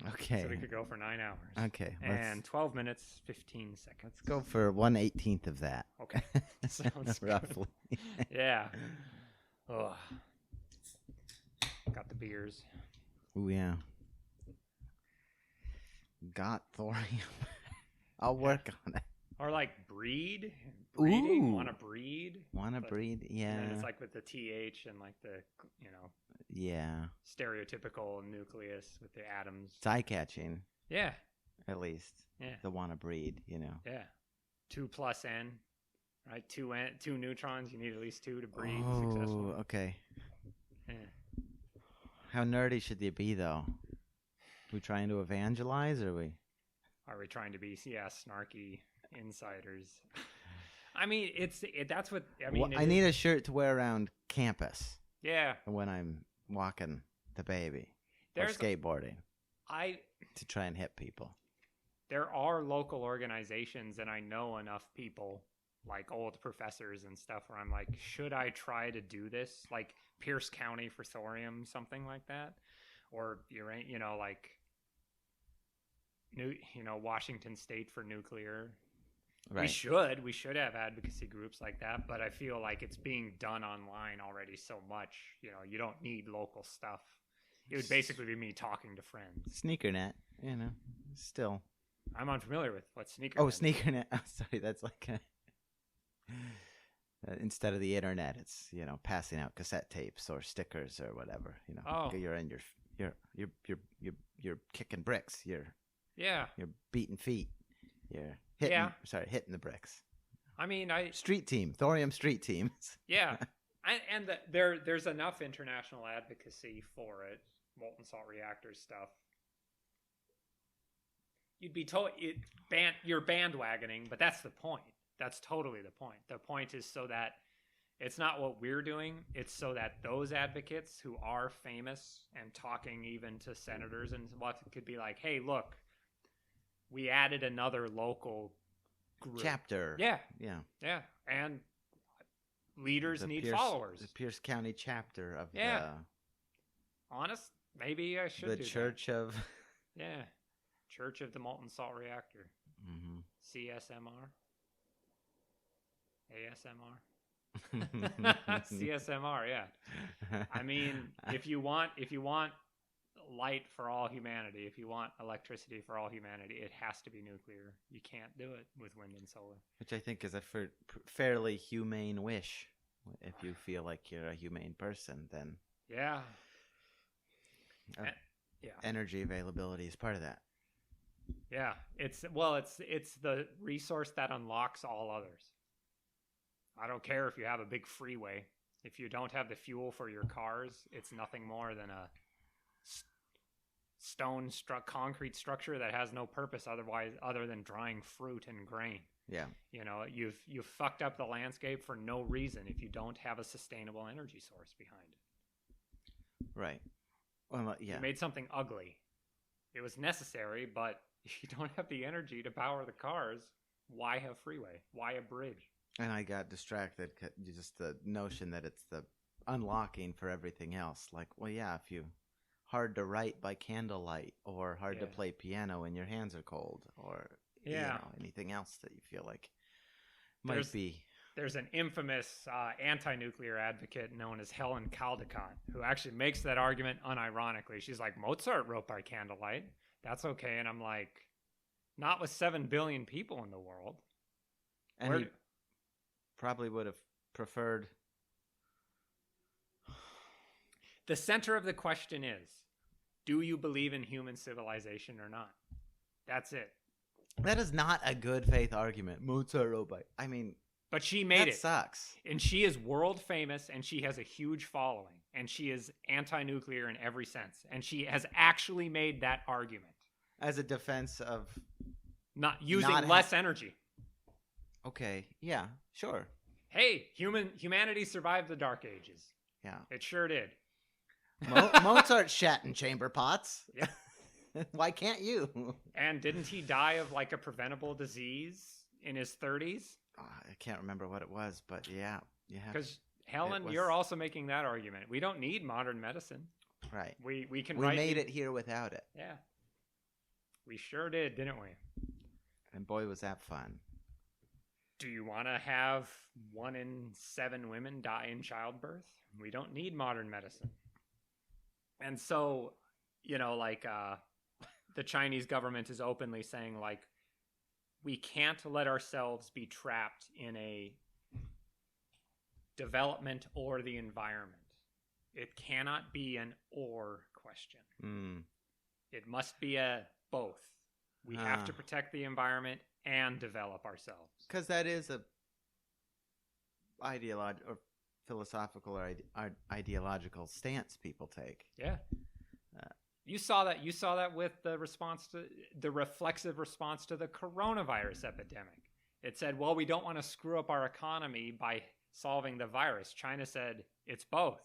Okay. So we could go for 9 hours. Okay. And 12 minutes, 15 seconds. Let's go for 1/18 of that. Okay. Sounds good. Roughly. Yeah. Oh. Got the beers. Oh yeah. Got thorium. I'll work on it. Or like breeding. Ooh. Want to breed? Wanna breed? Yeah. And then it's like with the TH and like the, Yeah. stereotypical nucleus with the atoms. It's eye catching, Yeah. at least. Yeah. The wanna breed, Yeah. 2 plus N. Right? Two neutrons. You need at least 2 to breed Oh, successfully. okay. Yeah. How nerdy should they be, though? We trying to evangelize, or we? Are we trying to be snarky insiders? I mean, that's what I mean. Well, I need a shirt to wear around campus. Yeah. When I'm walking the baby There's or skateboarding I to try and hit people. There are local organizations, and I know enough people, like old professors and stuff, where I'm like, should I try to do this? Like Pierce County for thorium, something like that, or like Washington State for nuclear. Right. We should have advocacy groups like that, but I feel like it's being done online already so much. You don't need local stuff. It would basically be me talking to friends. Sneakernet, still. I'm unfamiliar with what sneakernet. Oh, Sneakernet. Oh, sorry, that's like instead of the internet, it's passing out cassette tapes or stickers or whatever. Oh. You're in you're kicking bricks. You're beating feet. You're hitting the bricks. I mean, street team, thorium street teams. Yeah, and there's enough international advocacy for it. Molten salt reactor stuff. You'd be told you're bandwagoning, but that's the point. That's totally the point. The point is so that it's not what we're doing. It's so that those advocates who are famous and talking even to senators and what could be like, hey, look, we added another local group. Chapter. Yeah. Yeah. And leaders need Pierce, followers. The Pierce County chapter of Honest, maybe I should the do Church that. of... Yeah. Church of the Molten Salt Reactor. Mm-hmm. CSMR. ASMR. CSMR, yeah. I mean, if you want light for all humanity, if you want electricity for all humanity, it has to be nuclear. You can't do it with wind and solar. Which I think is a fairly humane wish. If you feel like you're a humane person, then yeah, energy availability is part of that. Yeah, it's the resource that unlocks all others. I don't care if you have a big freeway. If you don't have the fuel for your cars, it's nothing more than a concrete structure that has no purpose other than drying fruit and grain. Yeah. You've fucked up the landscape for no reason if you don't have a sustainable energy source behind it. Right. Well, yeah. You made something ugly. It was necessary, but if you don't have the energy to power the cars, why have freeway? Why a bridge? And I got distracted, just the notion that it's the unlocking for everything else. Like, well, yeah, if you hard to write by candlelight, or hard to play piano and your hands are cold, or anything else that you feel like might be. There's an infamous anti-nuclear advocate known as Helen Caldicott, who actually makes that argument unironically. She's like, Mozart wrote by candlelight. That's okay. And I'm like, not with 7 billion people in the world. And he probably would have preferred. The center of the question is, do you believe in human civilization or not? That's it. That is not a good faith argument. Mozart wrote by... I mean... But she made it. That sucks. And she is world famous, and she has a huge following. And she is anti-nuclear in every sense. And she has actually made that argument. As a defense of... Not using less energy. Okay. Yeah, sure. Hey, humanity survived the Dark Ages. Yeah. It sure did. Mozart shat in chamber pots. Yeah. Why can't you? And didn't he die of like a preventable disease in his 30s? I can't remember what it was, but yeah. Because Helen, you're also making that argument. We don't need modern medicine. Right. We can. We made it here without it. Yeah. We sure did, didn't we? And boy, was that fun. Do you want to have 1 in 7 women die in childbirth? We don't need modern medicine. And so, like the Chinese government is openly saying, like, we can't let ourselves be trapped in a development or the environment. It cannot be an or question. It must be a both. We have to protect the environment and develop ourselves. Because that is a ideological or philosophical or ideological stance people take. Yeah. You saw that with the response to the reflexive response to the coronavirus epidemic. It said, well, we don't want to screw up our economy by solving the virus. China said, it's both.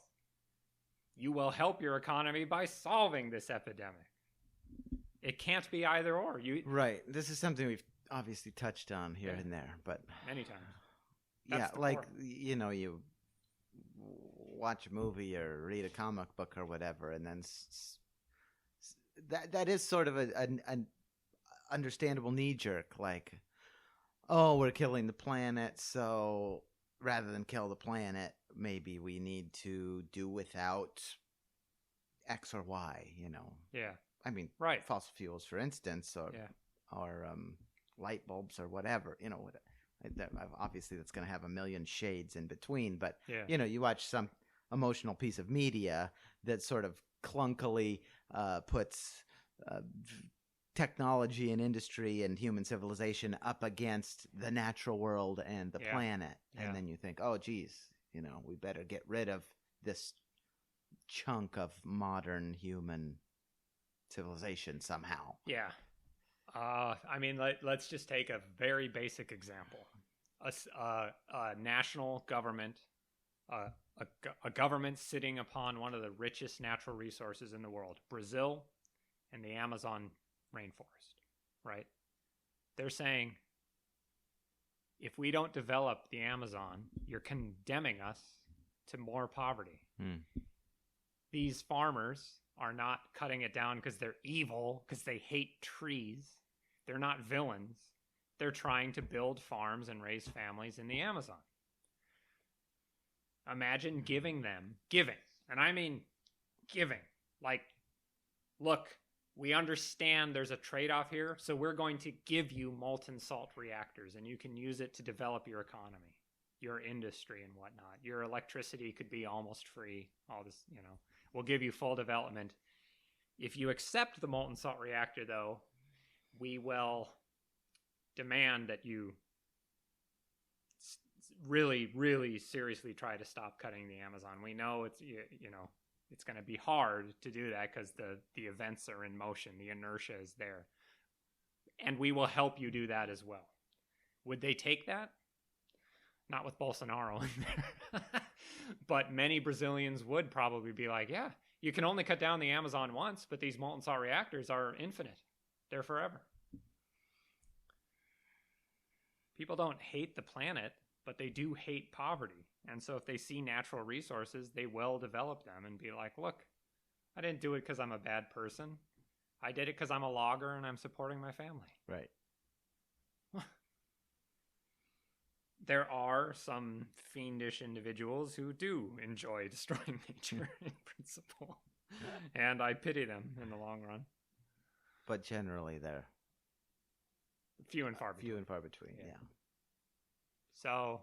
You will help your economy by solving this epidemic. It can't be either or. Right. This is something we've obviously touched on here and there, but many times. That's like you watch a movie or read a comic book or whatever, and then that is sort of an understandable knee jerk, like, oh, we're killing the planet, so rather than kill the planet, maybe we need to do without X or Y. Yeah. I mean, right. Fossil fuels, for instance, or light bulbs or whatever. Obviously, that's going to have a million shades in between. But you watch some emotional piece of media that sort of clunkily puts technology and industry and human civilization up against the natural world and the planet, and then you think, oh, geez, we better get rid of this chunk of modern human civilization somehow. Yeah. I mean, let's just take a very basic example. A national government, a government sitting upon one of the richest natural resources in the world, Brazil and the Amazon rainforest, right? They're saying, if we don't develop the Amazon, you're condemning us to more poverty. These farmers are not cutting it down because they're evil, because they hate trees. They're not villains. They're trying to build farms and raise families in the Amazon. Imagine giving, and I mean giving, like, look, we understand there's a trade-off here, so we're going to give you molten salt reactors, and you can use it to develop your economy, your industry and whatnot. Your electricity could be almost free, all this, we'll give you full development. If you accept the molten salt reactor, though, we will demand that you really, really seriously try to stop cutting the Amazon. We know it's going to be hard to do that because the events are in motion. The inertia is there. And we will help you do that as well. Would they take that? Not with Bolsonaro in there. But many Brazilians would probably be like, yeah, you can only cut down the Amazon once, but these molten salt reactors are infinite. They're forever. People don't hate the planet, but they do hate poverty. And so if they see natural resources, they will develop them and be like, look, I didn't do it because I'm a bad person. I did it because I'm a logger and I'm supporting my family. Right. There are some fiendish individuals who do enjoy destroying nature in principle. And I pity them in the long run. But generally, they're few and far between. Few and far between, yeah. So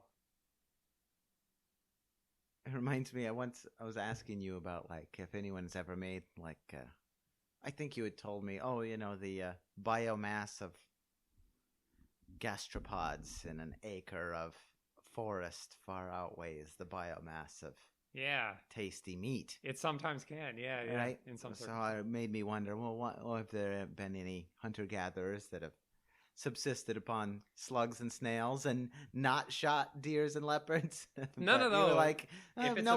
it reminds me, I was asking you about, like, if anyone's ever made, like, I think you had told me, the biomass of gastropods in an acre of forest far outweighs the biomass of tasty meat. It sometimes can, right? In some so it made me wonder, well, have there been any hunter-gatherers that have subsisted upon slugs and snails and not shot deers and leopards? No. Like,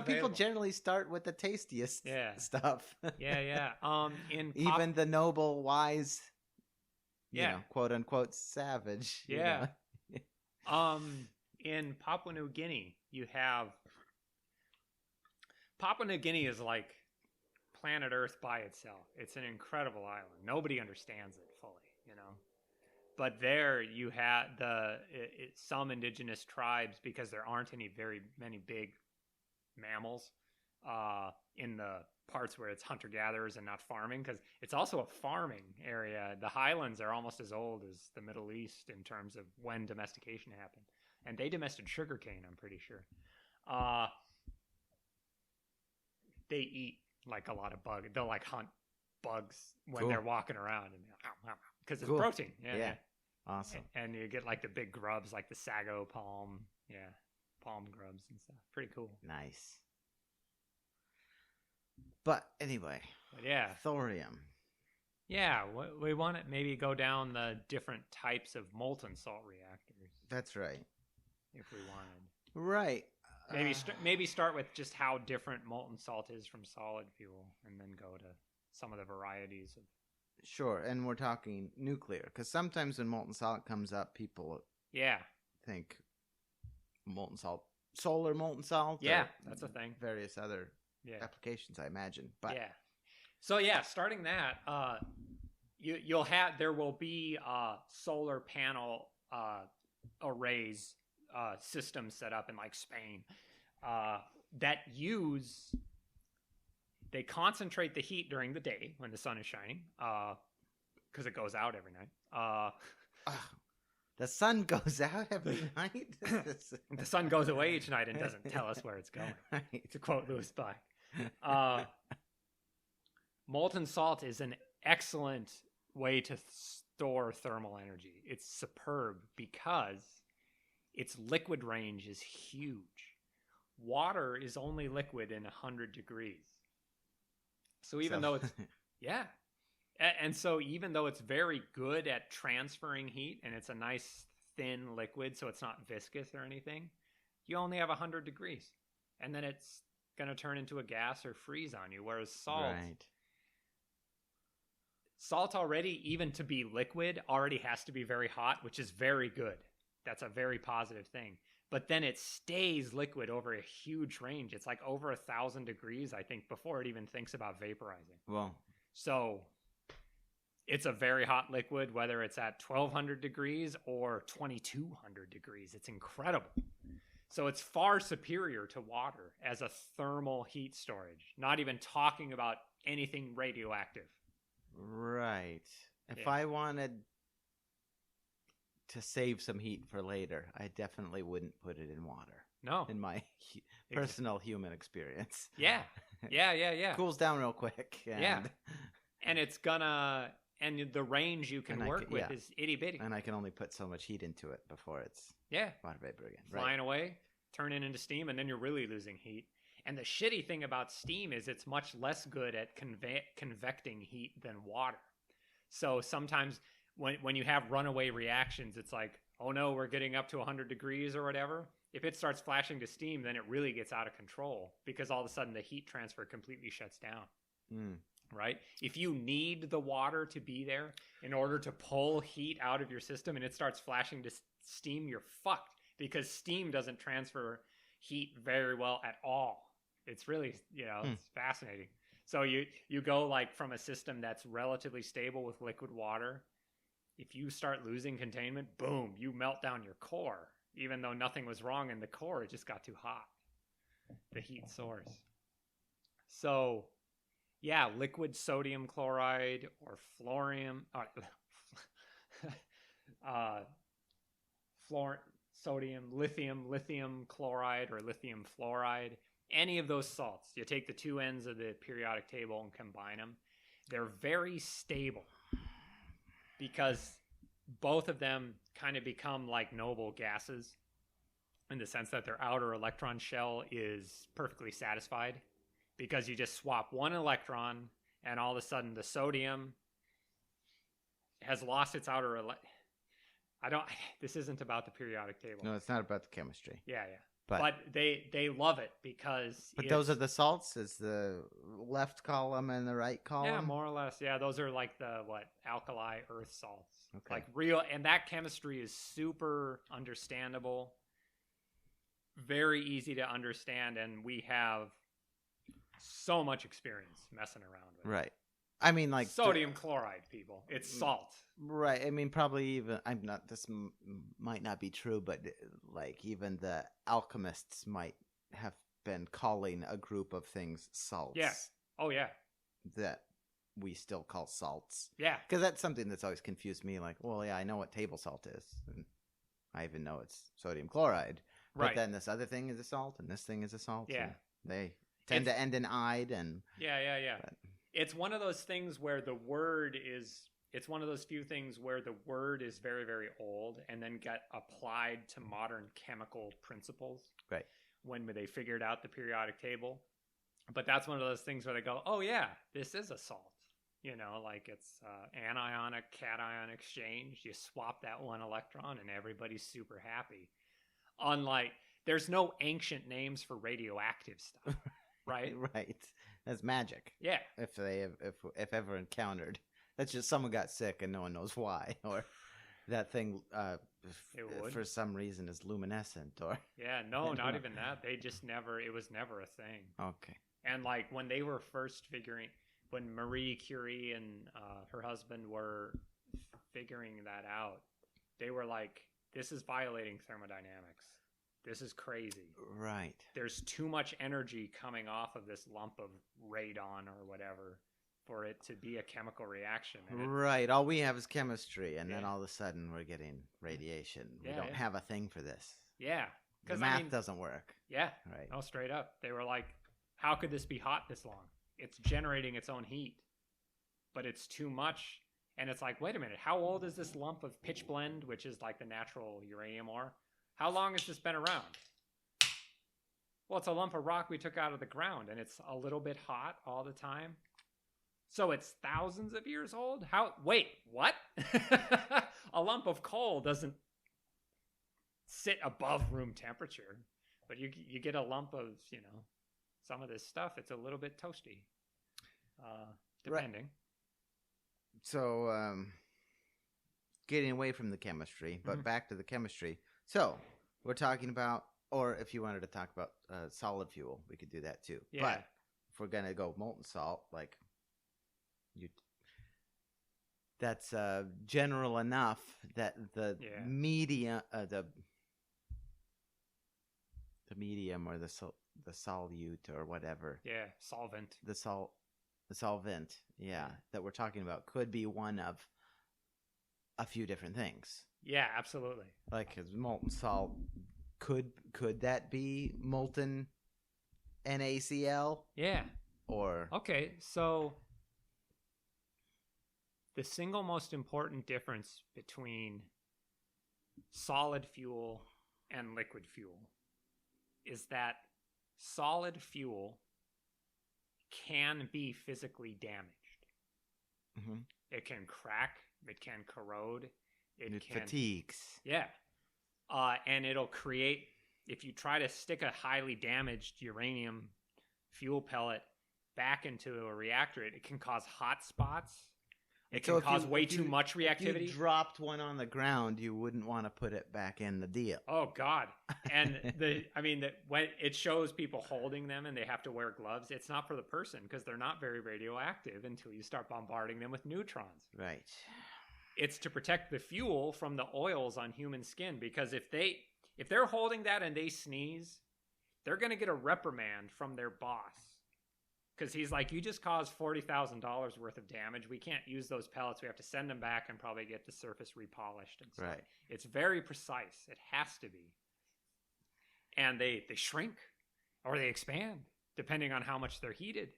people generally start with the tastiest stuff. In even the noble, wise, quote unquote savage. In Papua New Guinea, Papua New Guinea is like planet Earth by itself. It's an incredible island. Nobody understands it fully. you know. But there you had some indigenous tribes, because there aren't very many big mammals in the parts where it's hunter-gatherers and not farming, because it's also a farming area. The highlands are almost as old as the Middle East in terms of when domestication happened. And they domesticated sugarcane, I'm pretty sure. They eat like a lot of bugs. They'll like hunt bugs when they're walking around, and because it's protein. Yeah. Awesome. And you get like the big grubs, like the sago palm. Yeah. Palm grubs and stuff. Pretty cool. Nice. But anyway. But yeah. Thorium. Yeah. We want to maybe go down the different types of molten salt reactors. That's right. If we wanted. Right. Maybe start with just how different molten salt is from solid fuel, and then go to some of the varieties of. Sure, and we're talking nuclear, because sometimes when molten salt comes up, people think molten salt, solar molten salt. Yeah, that's a thing. Various other applications, I imagine. But so starting that, there will be solar panel arrays. Systems set up in like Spain that they concentrate the heat during the day when the sun is shining, because it goes out every night. The sun goes out every night? The sun goes away each night and doesn't tell us where it's going. Right. To quote Louis Black. Molten salt is an excellent way to store thermal energy. It's superb because its liquid range is huge. Water is only liquid in 100 degrees. So even though it's and so even though it's very good at transferring heat, and it's a nice thin liquid, so it's not viscous or anything, you only have 100 degrees, and then it's going to turn into a gas or freeze on you. Whereas salt already, even to be liquid, already has to be very hot, which is very good. That's a very positive thing. But then it stays liquid over a huge range. It's like over 1,000 degrees, I think, before it even thinks about vaporizing. Well, so it's a very hot liquid, whether it's at 1,200 degrees or 2,200 degrees. It's incredible. So it's far superior to water as a thermal heat storage, not even talking about anything radioactive. Right. If I wanted to save some heat for later, I definitely wouldn't put it in water. No. In my personal human experience. Yeah. Cools down real quick. And it's gonna, and the range you can work with is itty bitty. And I can only put so much heat into it before it's water vapor again. Flying away, turning into steam, and then you're really losing heat. And the shitty thing about steam is it's much less good at convecting heat than water. So sometimes when you have runaway reactions, it's like, oh no, we're getting up to 100 degrees or whatever. If it starts flashing to steam, then it really gets out of control, because all of a sudden the heat transfer completely shuts down. Right? If you need the water to be there in order to pull heat out of your system, and it starts flashing to steam, you're fucked, because steam doesn't transfer heat very well at all. It's really, it's fascinating. So you go like from a system that's relatively stable with liquid water. If you start losing containment, boom, you melt down your core. Even though nothing was wrong in the core, it just got too hot. The heat source. So, liquid sodium chloride or fluorium, lithium chloride or lithium fluoride, any of those salts. You take the two ends of the periodic table and combine them. They're very stable, because both of them kind of become like noble gases in the sense that their outer electron shell is perfectly satisfied, because you just swap one electron and all of a sudden the sodium has lost its outer this isn't about the periodic table. No, it's not about the chemistry. Yeah. But they love it because. But those are the salts? Is the left column and the right column? Yeah, more or less. Yeah, those are like the alkali earth salts. Okay. Like real, and that chemistry is super understandable, very easy to understand, and we have so much experience messing around with it. Right. I mean, like Sodium chloride, people. It's salt. Right. I mean, probably even I'm not. This might not be true, but like even the alchemists might have been calling a group of things salts. Yeah. Oh yeah. That we still call salts. Yeah. Because that's something that's always confused me. Like, well, yeah, I know what table salt is, and I even know it's sodium chloride. But Right. then this other thing is a salt, and this thing is a salt. Yeah. And they tend to end in "ide," and Yeah. but, It's one of those things where the word is. It's one of those few things where the word is very, very old and then got applied to modern chemical principles. right. When they figured out the periodic table. But that's one of those things where they go, oh, yeah, this is a salt. You know, like it's anionic cation exchange. You swap that one electron and everybody's super happy. Unlike, there's no ancient names for radioactive stuff, right? Right. That's magic. Yeah. If ever encountered. That's just someone got sick and no one knows why, or that thing for some reason is luminescent, or yeah, no, not even that. They just never. It was never a thing. Okay. And like when they were first when Marie Curie and her husband were figuring that out, they were like, "This is violating thermodynamics. This is crazy. Right. There's too much energy coming off of this lump of radon or whatever." For it to be a chemical reaction. Right. All we have is chemistry, and then all of a sudden we're getting radiation. We don't have a thing for this. Yeah. The math doesn't work. Yeah. Right. No, straight up. They were like, how could this be hot this long? It's generating its own heat, but it's too much. And it's like, wait a minute, how old is this lump of pitchblende, which is like the natural uranium ore? How long has this been around? Well, it's a lump of rock we took out of the ground, and it's a little bit hot all the time. So it's thousands of years old? Wait, what? A lump of coal doesn't sit above room temperature, but you get a lump of, some of this stuff. It's a little bit toasty, depending. Right. So, getting away from the chemistry, but back to the chemistry. So, we're talking about, or if you wanted to talk about solid fuel, we could do that too. Yeah. But if we're going to go molten salt, like, that's general enough that the medium, the medium or the solute or whatever. Yeah, solvent. The solvent, that we're talking about could be one of a few different things. Yeah, absolutely. Like molten salt, could that be molten NaCl? Yeah. Or okay, so the single most important difference between solid fuel and liquid fuel is that solid fuel can be physically damaged. Mm-hmm. It can crack, it can corrode, it fatigues. Yeah. And it'll create, if you try to stick a highly damaged uranium fuel pellet back into a reactor, it can cause hot spots. It can cause way too much reactivity. If you dropped one on the ground, you wouldn't want to put it back in the deal. Oh God! And when it shows people holding them and they have to wear gloves, it's not for the person because they're not very radioactive until you start bombarding them with neutrons. Right. It's to protect the fuel from the oils on human skin, because if they're holding that and they sneeze, they're going to get a reprimand from their boss. Because he's like, you just caused $40,000 worth of damage. We can't use those pellets. We have to send them back and probably get the surface repolished and stuff. Right. It's very precise. It has to be. And they shrink or they expand depending on how much they're heated.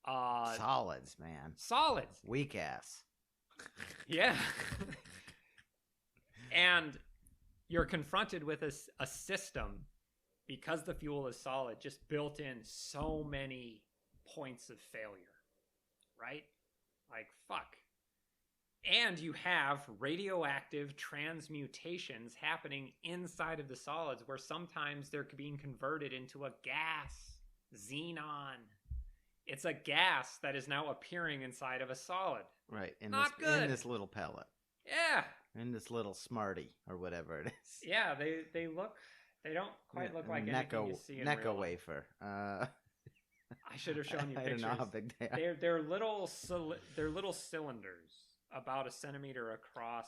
Solids, man. Solids. Weak ass. Yeah. And you're confronted with a system, because the fuel is solid, just built in so many points of failure, right? Like, fuck. And you have radioactive transmutations happening inside of the solids where sometimes they're being converted into a gas, xenon. It's a gas that is now appearing inside of a solid. Right. In this little pellet. Yeah. In this little Smartie or whatever it is. Yeah, they don't quite look like anything you see in real life. wafer. I should have shown you I pictures. don't know how big they are. They're little cylinders, about a centimeter across,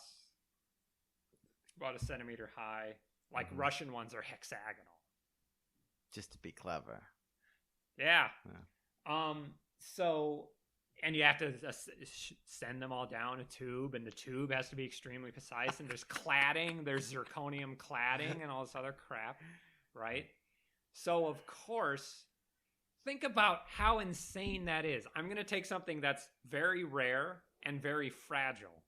about a centimeter high. Like Russian ones are hexagonal. Just to be clever. Yeah. So, and you have to send them all down a tube, and the tube has to be extremely precise. And there's cladding, there's zirconium cladding, and all this other crap, right? So, of course, think about how insane that is. I'm going to take something that's very rare and very fragile.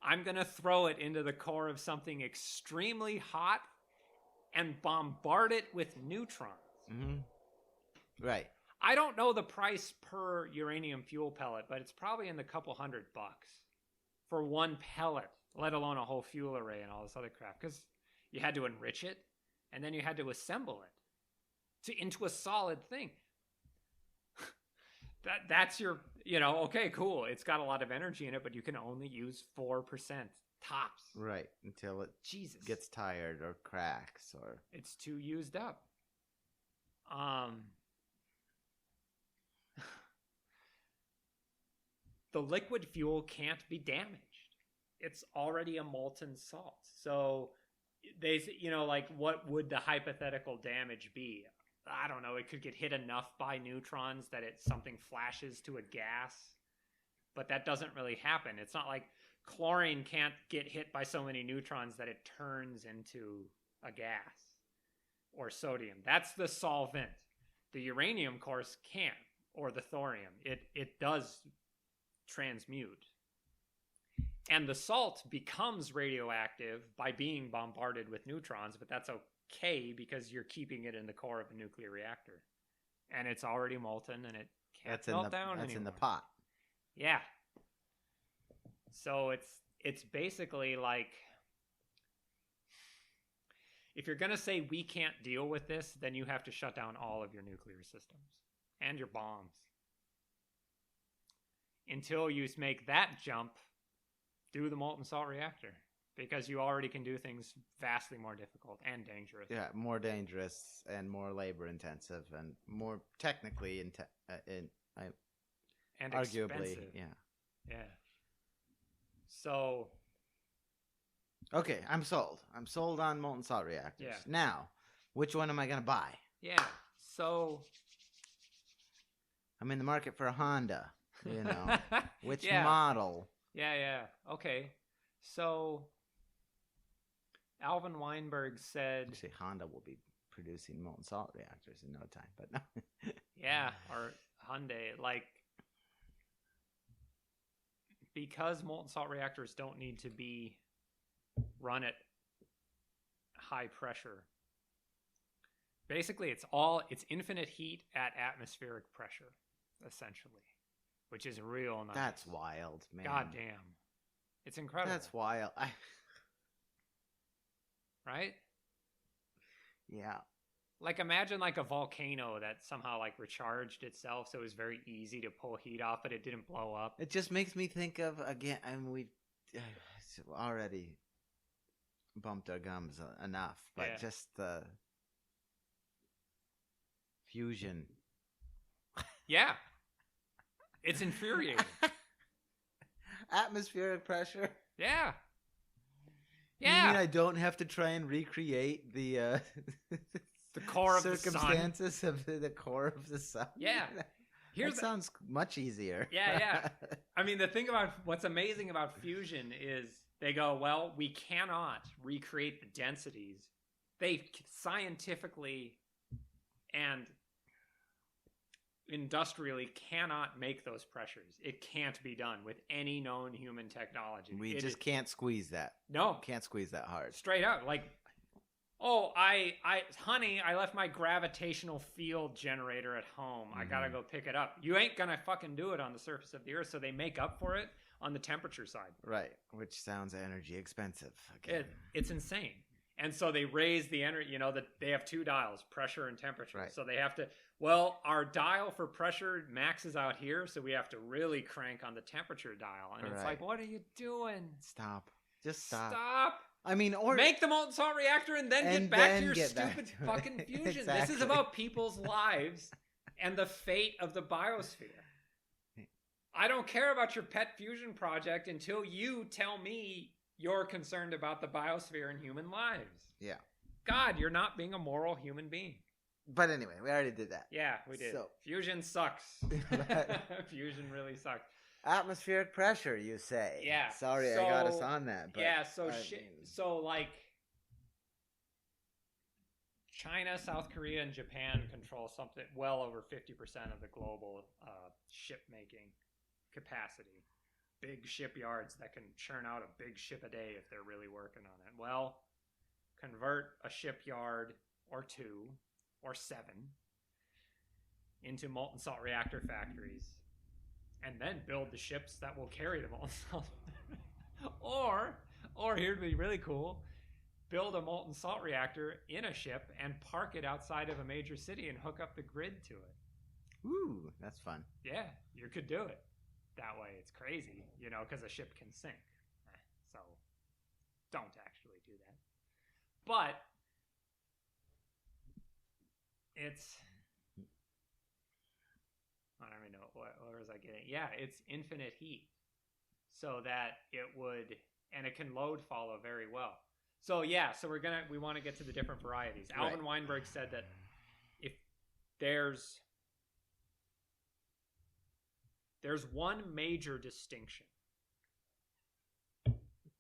I'm going to throw it into the core of something extremely hot and bombard it with neutrons. Right. I don't know the price per uranium fuel pellet, but it's probably in the couple $100 for one pellet, let alone a whole fuel array and all this other crap. Because you had to enrich it, and then you had to assemble it into a solid thing. That's your, okay, cool. It's got a lot of energy in it, but you can only use 4% tops. Right. Until it gets tired or cracks or it's too used up. The liquid fuel can't be damaged. It's already a molten salt. So they, like, what would the hypothetical damage be? I don't know. It could get hit enough by neutrons that something flashes to a gas, but that doesn't really happen. It's not like chlorine can't get hit by so many neutrons that it turns into a gas, or sodium. That's the solvent. The uranium, of course, can't, or the thorium. It does transmute. And the salt becomes radioactive by being bombarded with neutrons, but that's okay because you're keeping it in the core of a nuclear reactor. And it's already molten and it can't melt down anymore. That's in the pot. Yeah. So it's basically like, if you're going to say we can't deal with this, then you have to shut down all of your nuclear systems and your bombs. Until you make that jump, do the molten salt reactor, because you already can do things vastly more difficult and dangerous. Yeah, more dangerous and more labor intensive and more technically and arguably expensive. Yeah. So, okay, I'm sold. I'm sold on molten salt reactors. Yeah. Now, which one am I going to buy? Yeah. So, I'm in the market for a Honda. Which model? Yeah. Okay. So, Alvin Weinberg said... Actually, Honda will be producing molten salt reactors in no time, but no. Yeah, or Hyundai. Like, because molten salt reactors don't need to be run at high pressure. Basically, it's infinite heat at atmospheric pressure, essentially. Which is real nice. That's wild, man. God damn. It's incredible. That's wild. Right? Yeah. Like, imagine like a volcano that somehow like recharged itself, so it was very easy to pull heat off, but it didn't blow up. It just makes me think of, again, we've already bumped our gums enough, but just the fusion. Yeah. It's infuriating. Atmospheric pressure. Yeah. You mean I don't have to try and recreate the core of circumstances of the core of the sun? Yeah. That sounds much easier. Yeah. I mean, the thing about what's amazing about fusion is they go, well, we cannot recreate the densities. They scientifically and industrially cannot make those pressures. It can't be done with any known human technology. We just can't squeeze that. No. Can't squeeze that hard. Straight out. Like, honey, I left my gravitational field generator at home. I gotta go pick it up. You ain't gonna fucking do it on the surface of the earth, so they make up for it on the temperature side. Right, which sounds energy expensive. Again. It's insane. And so they raise the energy, that they have two dials, pressure and temperature. Right. So they have to, our dial for pressure maxes out here, so we have to really crank on the temperature dial. And it's like, what are you doing? Stop. Just stop. Stop. I mean, or make the molten salt reactor and then get back to your stupid fucking fusion. Exactly. This is about people's lives and the fate of the biosphere. I don't care about your pet fusion project until you tell me you're concerned about the biosphere and human lives. Yeah. God, you're not being a moral human being. But anyway, we already did that. Yeah, we did. So- Fusion sucks. Fusion really sucks. Atmospheric pressure, you say? Yeah. Sorry, I got us on that. But yeah, I so like China, South Korea, and Japan control something well over 50% of the global ship making capacity. Big shipyards that can churn out a big ship a day if they're really working on it. Well, convert a shipyard or 2 or 7 into molten salt reactor factories and then build the ships that will carry the molten salt. or here'd be really cool, build a molten salt reactor in a ship and park it outside of a major city and hook up the grid to it. Ooh, that's fun. Yeah, you could do it that way. It's crazy, because a ship can sink. So don't actually do that. But it's, I don't even know, where was I getting? Yeah, it's infinite heat. So that it would, and it can load follow very well. So yeah, so we want to get to the different varieties. Right. Alvin Weinberg said that if there's one major distinction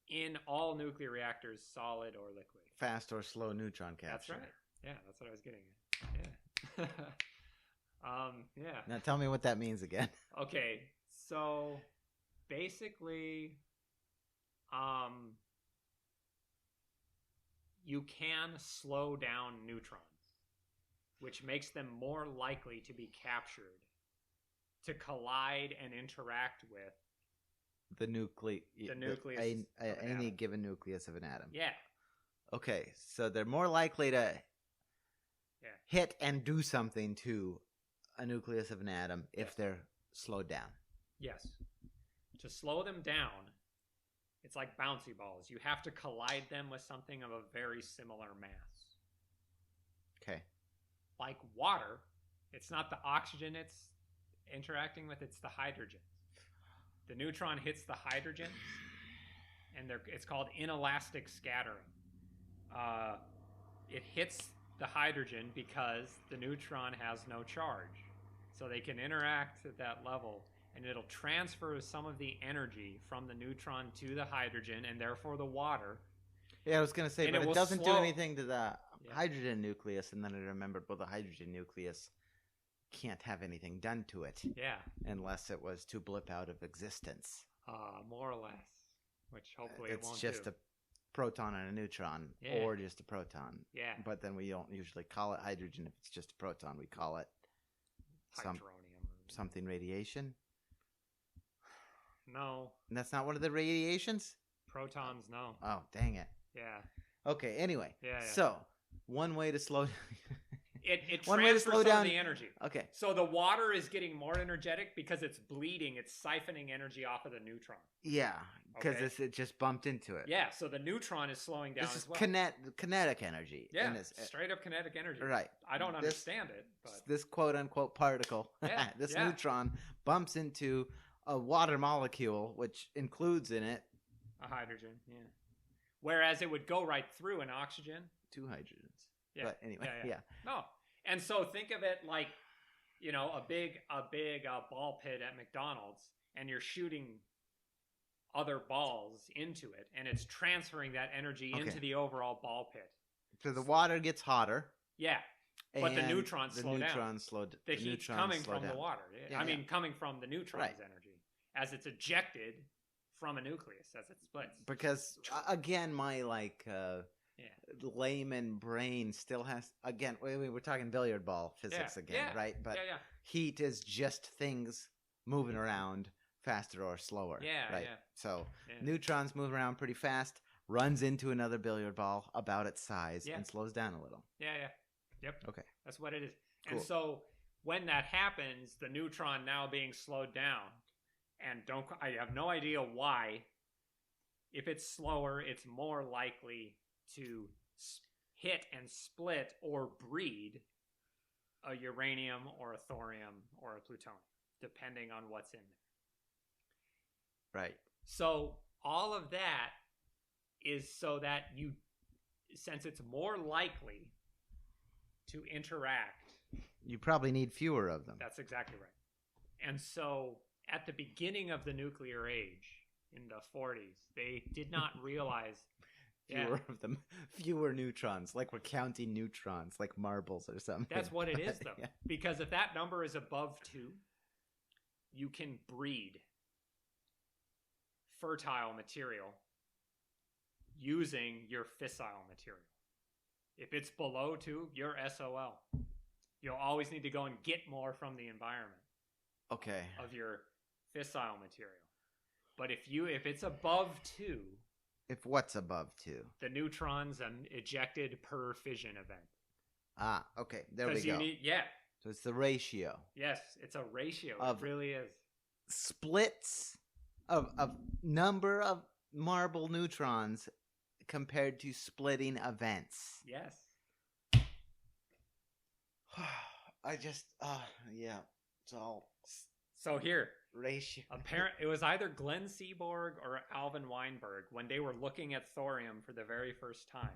in all nuclear reactors, solid or liquid. Fast or slow neutron capture. That's right. Yeah, that's what I was getting at. Yeah. Yeah. Now tell me what that means again. Okay, so basically, you can slow down neutrons, which makes them more likely to be captured, to collide and interact with the nucleus of an any atom. given nucleus of an atom. Yeah. Okay, so they're more likely to hit and do something to a nucleus of an atom if they're slowed down. Yes. To slow them down, it's like bouncy balls. You have to collide them with something of a very similar mass. Okay. Like water, it's not the oxygen it's interacting with, it's the hydrogen. The neutron hits the hydrogen, and it's called inelastic scattering. It hits the hydrogen because the neutron has no charge. So they can interact at that level, and it'll transfer some of the energy from the neutron to the hydrogen, and therefore the water. Yeah, I was going to say, And but it it will doesn't do slow- anything to the hydrogen nucleus, and then I remembered, well, the hydrogen nucleus can't have anything done to it Yeah, unless it was to blip out of existence. more or less, which hopefully it It's won't just do. a proton and a neutron, Yeah. or just a proton. Yeah, But then we don't usually call it hydrogen if it's just a proton. We call it hydronium. something radiation. No, And that's not one of the radiations? protons, no. Oh, dang it. Yeah. Okay, anyway. Yeah. So, one way to slow It One way to transfers slow some down- of the energy. Okay. So the water is getting more energetic because it's bleeding. It's siphoning energy off of the neutron. Yeah, because Okay. it just bumped into it. Yeah, so the neutron is slowing down This is as well. kinetic energy. Yeah, in this, straight up kinetic energy. right. I don't This- understand it, but This quote unquote particle, Yeah, this yeah. neutron bumps into a water molecule, which includes in it a hydrogen, yeah. Whereas it would go right through an oxygen. 2 hydrogens. Yeah. But anyway, yeah. No. And so think of it like, a big ball pit at McDonald's, and you're shooting other balls into it, and it's transferring that energy Okay. into the overall ball pit. So the water gets hotter. Yeah. But the and neutrons slow down. neutrons slow down. The heat's coming from the water. Yeah, I mean, coming from the neutron's Right. energy as it's ejected from a nucleus as it splits. Because again, my Yeah. layman brain still has we're talking billiard ball physics Yeah, again, yeah, right? But yeah. heat is just things moving around faster or slower. Yeah, right. yeah. So Yeah. neutrons move around pretty fast, runs into another billiard ball about its size, Yeah. and slows down a little. Yeah. Yep. Okay. That's what it is. Cool. And so when that happens, the neutron now being slowed down, and I have no idea why. If it's slower, it's more likely to hit and split or breed a uranium or a thorium or a plutonium, depending on what's in there. Right. So all of that is so that you, since it's more likely to interact. You probably need fewer of them. That's exactly right. And so at the beginning of the nuclear age, in the 40s, they did not realize Fewer of them. Fewer neutrons. Like we're counting neutrons, like marbles or something. That's what it is, though. Yeah. Because if that number is above 2, you can breed fertile material using your fissile material. If it's below 2, you're SOL. You'll always need to go and get more from the environment. Okay. Of your fissile material. But if it's above 2, if what's above 2, the neutrons ejected per fission event. Ah, okay. There we go. So it's the ratio. Yes, it's a ratio. It really is. Splits of number of marble neutrons compared to splitting events. Yes. I just, yeah, it's all. So here, ratio. It was either Glenn Seaborg or Alvin Weinberg when they were looking at thorium for the very first time.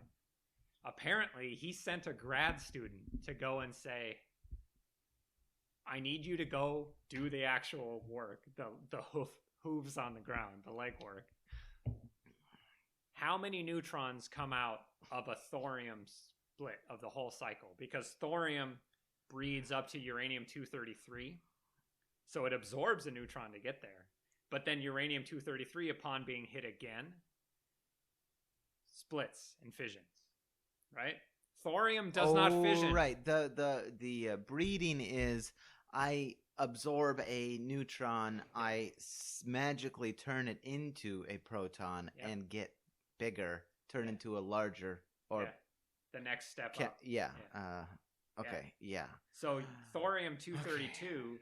Apparently, he sent a grad student to go and say, I need you to go do the actual work, the hooves on the ground, the legwork. How many neutrons come out of a thorium split of the whole cycle? Because thorium breeds up to uranium-233. So it absorbs a neutron to get there. But then uranium-233, upon being hit again, splits and fissions. Right? Thorium does not fission. Right. The breeding is I absorb a neutron, I magically turn it into a proton and get bigger, turn into a larger or the next step up. Okay. Yeah. So thorium-232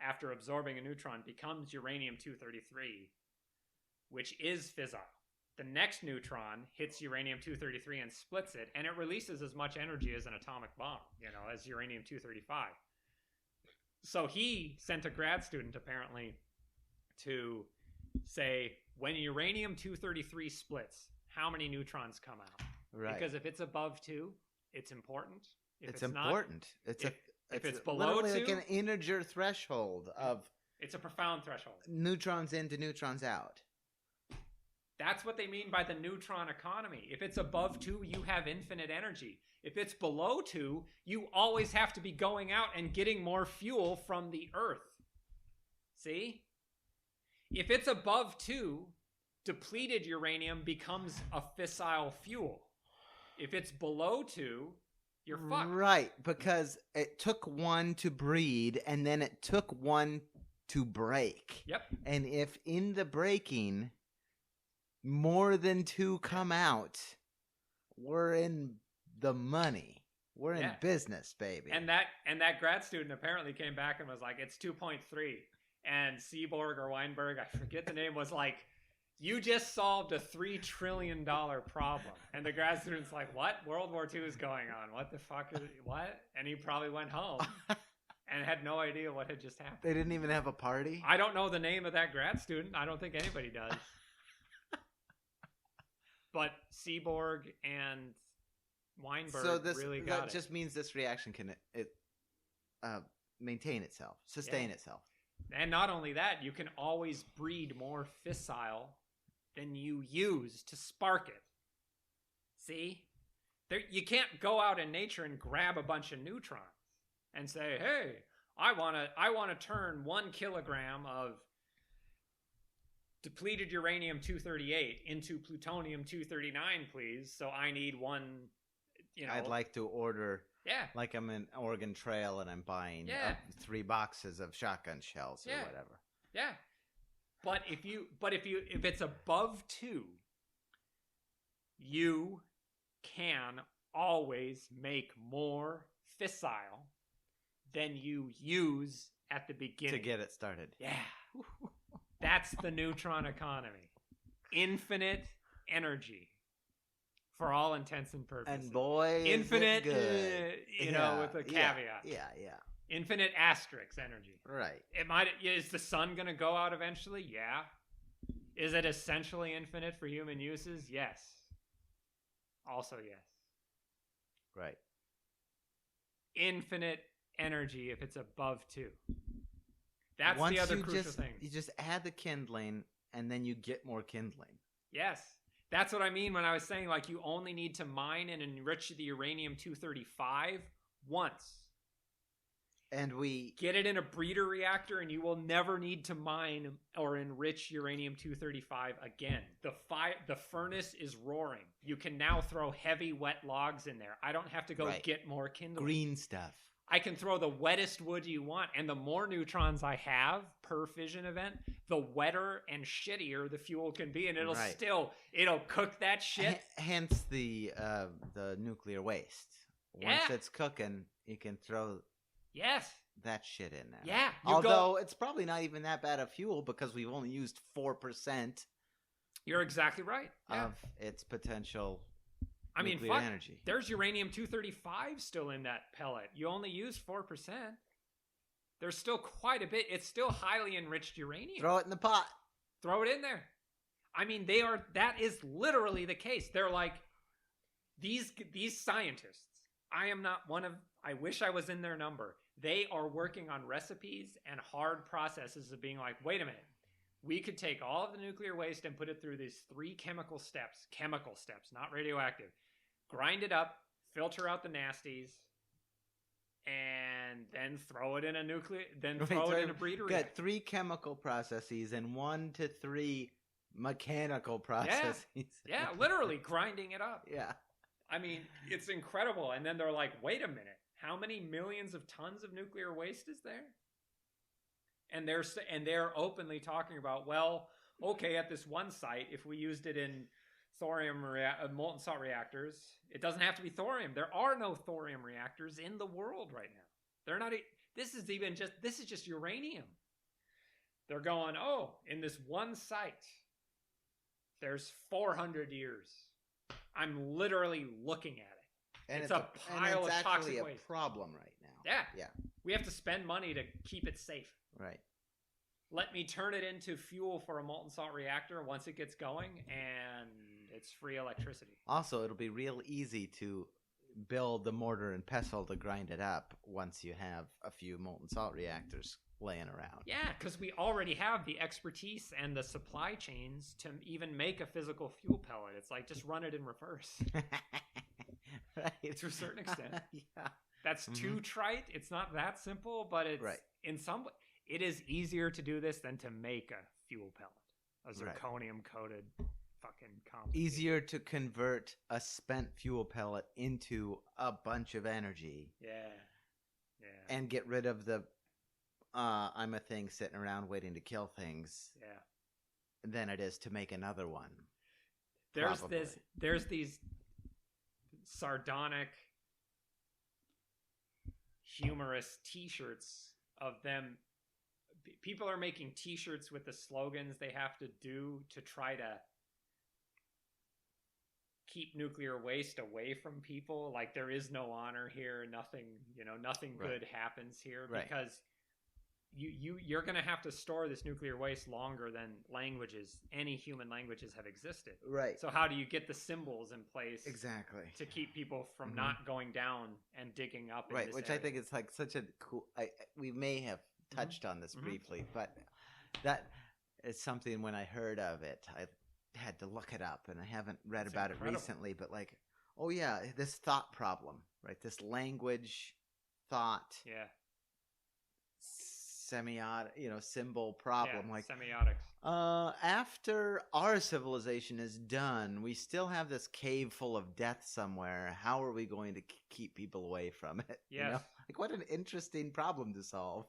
after absorbing a neutron becomes uranium-233, which is fissile. The next neutron hits uranium-233 and splits it, and it releases as much energy as an atomic bomb, as uranium-235. So he sent a grad student, apparently, to say, when uranium-233 splits, how many neutrons come out? Right. Because if it's above 2, it's important. If it's important. Not, if it's below 2, like an integer threshold of. It's a profound threshold. Neutrons in to neutrons out. That's what they mean by the neutron economy. If it's above 2, you have infinite energy. If it's below 2, you always have to be going out and getting more fuel from the Earth. See? If it's above 2, depleted uranium becomes a fissile fuel. If it's below 2, you're fucked. Right, because it took one to breed, and then it took one to break. Yep. And if in the breaking more than 2 come out, we're in the money. We're in business, baby. And that grad student apparently came back and was like, it's 2.3. And Seaborg or Weinberg, I forget the name, was like, you just solved a $3 trillion problem. And the grad student's like, what? World War II is going on. What the fuck is it? What? And he probably went home and had no idea what had just happened. They didn't even have a party? I don't know the name of that grad student. I don't think anybody does. But Seaborg and Weinberg really got it. That just means this reaction can maintain itself, sustain itself. And not only that, you can always breed more fissile than you use to spark it. See? You can't go out in nature and grab a bunch of neutrons and say, hey, I want to turn 1 kilogram of depleted uranium-238 into plutonium-239, please. So I need one, I'd like to order, like I'm in Oregon Trail and I'm buying 3 boxes of shotgun shells or whatever. Yeah. But if it's above 2, you can always make more fissile than you use at the beginning. To get it started. Yeah. That's the neutron economy. Infinite energy for all intents and purposes. And boy, infinite, is it good. with a caveat. Yeah. Infinite asterisk energy. Right. Is the sun going to go out eventually? Yeah. Is it essentially infinite for human uses? Yes. Also, yes. Right. Infinite energy if it's above 2. That's Once the other you crucial thing. You just add the kindling, and then you get more kindling. Yes. That's what I mean when I was saying, like, you only need to mine and enrich the uranium-235 once. And we get it in a breeder reactor, and you will never need to mine or enrich uranium-235 again. The furnace is roaring. You can now throw heavy, wet logs in there. I don't have to go get more kindling. Green stuff. I can throw the wettest wood you want, and the more neutrons I have per fission event, the wetter and shittier the fuel can be, and it'll cook that shit. Hence the nuclear waste. Once it's cooking, you can throw that shit in there. Yeah. Although it's probably not even that bad of fuel because we've only used 4%. You're exactly right. Of its potential. I mean, energy. There's uranium-235 still in that pellet. You only use 4%. There's still quite a bit. It's still highly enriched uranium. Throw it in the pot. Throw it in there. I mean, that is literally the case. They're like, these scientists, I wish I was in their number. They are working on recipes and hard processes of being like, wait a minute. We could take all of the nuclear waste and put it through these 3 chemical steps, not radioactive. Grind it up, filter out the nasties, and then throw it in a breeder. Got 3 chemical processes and 1 to 3 mechanical processes. Yeah, literally grinding it up. Yeah. I mean, it's incredible. And then they're like, wait a minute, how many millions of tons of nuclear waste is there? And they're openly talking about, well, okay, at this one site, if we used it in molten salt reactors, it doesn't have to be thorium. There are no thorium reactors in the world right now. They're not. This is just uranium. They're going, oh, in this one site, there's 400 years. I'm literally looking at it. And it's a pile of toxic waste. It's a problem right now. Yeah. We have to spend money to keep it safe. Right. Let me turn it into fuel for a molten salt reactor once it gets going, and it's free electricity. Also, it'll be real easy to build the mortar and pestle to grind it up once you have a few molten salt reactors laying around. Yeah, because we already have the expertise and the supply chains to even make a physical fuel pellet. It's like, just run it in reverse. Right. To a certain extent. Yeah. That's too trite. It's not that simple, but it's in some way. It is easier to do this than to make a fuel pellet. A zirconium-coated fucking complicated. Easier to convert a spent fuel pellet into a bunch of energy. Yeah. And get rid of the I'm a thing sitting around waiting to kill things. Yeah. Than it is to make another one. There's these sardonic, humorous t-shirts of them. People are making t-shirts with the slogans they have to do to try to keep nuclear waste away from people. Like, there is no honor here. Nothing good happens here because you're going to have to store this nuclear waste longer than any human languages have existed. Right. So how do you get the symbols in place to keep people from not going down and digging up in this which area? I think is like such a cool we may have touched on this briefly, but that is something when I heard of it, I had to look it up, and I haven't read about it recently, but like, oh yeah, this thought problem, right? This language thought. Yeah. Symbol problem. Yeah, semiotics. After our civilization is done, we still have this cave full of death somewhere. How are we going to keep people away from it? Yes. You know? Like, what an interesting problem to solve.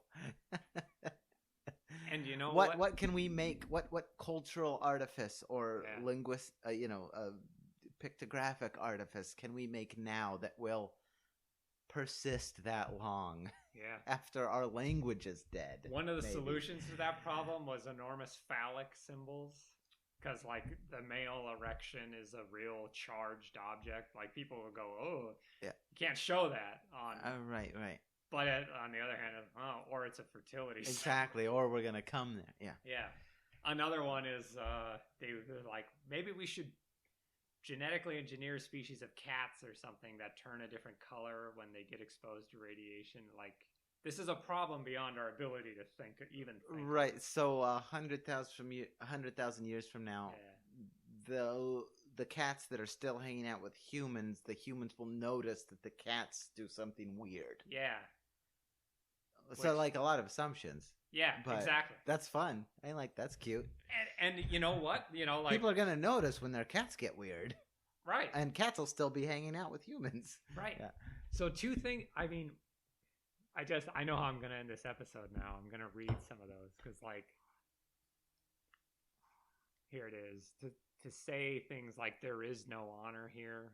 And you know what can we make? What cultural artifice or pictographic artifice can we make now that will persist that long? Yeah. After our language is dead. One of the solutions to that problem was enormous phallic symbols. because like the male erection is a real charged object. Like people will go, oh, Yeah. you can't show that on. Right. But on the other hand, or it's a fertility. Exactly. Or we're gonna come there. Yeah. Yeah. Another one is they're like, maybe we should genetically engineer a species of cats or something that turn a different color when they get exposed to radiation. Like, this is a problem beyond our ability to think. Right. So 100,000 years from now, the cats that are still hanging out with humans, the humans will notice that the cats do something weird. Yeah. So like a lot of assumptions. Yeah, exactly. That's fun. That's cute. And you know what? Like people are gonna notice when their cats get weird. Right. And cats will still be hanging out with humans. Right. Yeah. So two things. I mean, I know how I'm gonna end this episode now. I'm gonna read some of those because like here it is to say things like there is no honor here.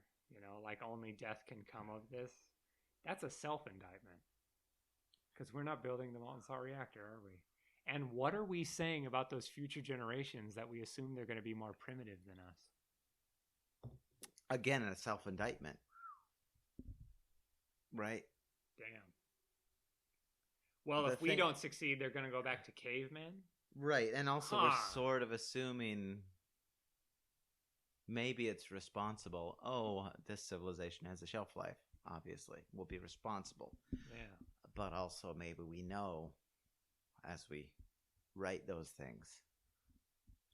Like only death can come of this. That's a self-indictment. Because we're not building the molten salt reactor, are we? And what are we saying about those future generations that we assume they're going to be more primitive than us? Again, a self-indictment. Right? Damn. Well, if we don't succeed, they're going to go back to cavemen? Right, and also we're sort of assuming maybe it's responsible. Oh, this civilization has a shelf life, obviously. We'll be responsible. Yeah. But also maybe we know as we write those things.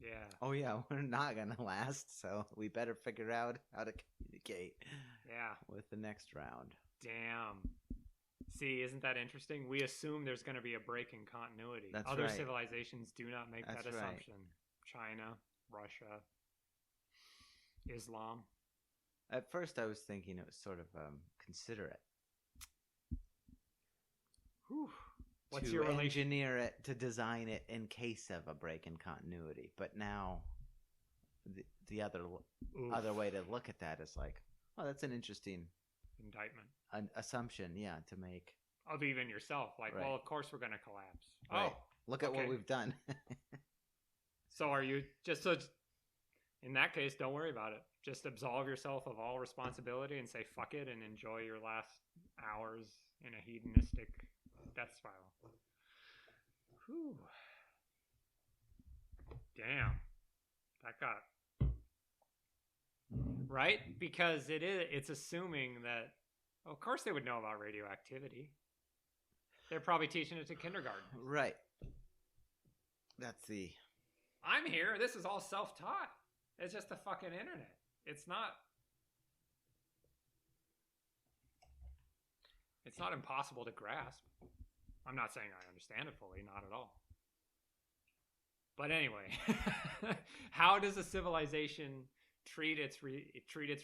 Yeah. Oh yeah, we're not going to last, so we better figure out how to communicate. Yeah. With the next round. Damn. See, isn't that interesting? We assume there's going to be a break in continuity. That's Other right. civilizations do not make That's that right. assumption. China, Russia, Islam. At first I was thinking it was sort of considerate. Whew. What's to your relation? Engineer it, to design it in case of a break in continuity. But now the other way to look at that is like, oh, that's an interesting indictment. An assumption, yeah, to make. Of even yourself. Like, right. Well, of course we're going to collapse. Right. Oh. Look at what we've done. So are you just so in that case, don't worry about it. Just absolve yourself of all responsibility and say fuck it and enjoy your last hours in a hedonistic death spiral. Whew. Damn. That got right? Because it's assuming that of course they would know about radioactivity. They're probably teaching it to kindergarten. Right. That's the I'm here. This is all self-taught. It's just the fucking internet. It's not impossible to grasp. I'm not saying I understand it fully, not at all. But anyway, how does a civilization treat its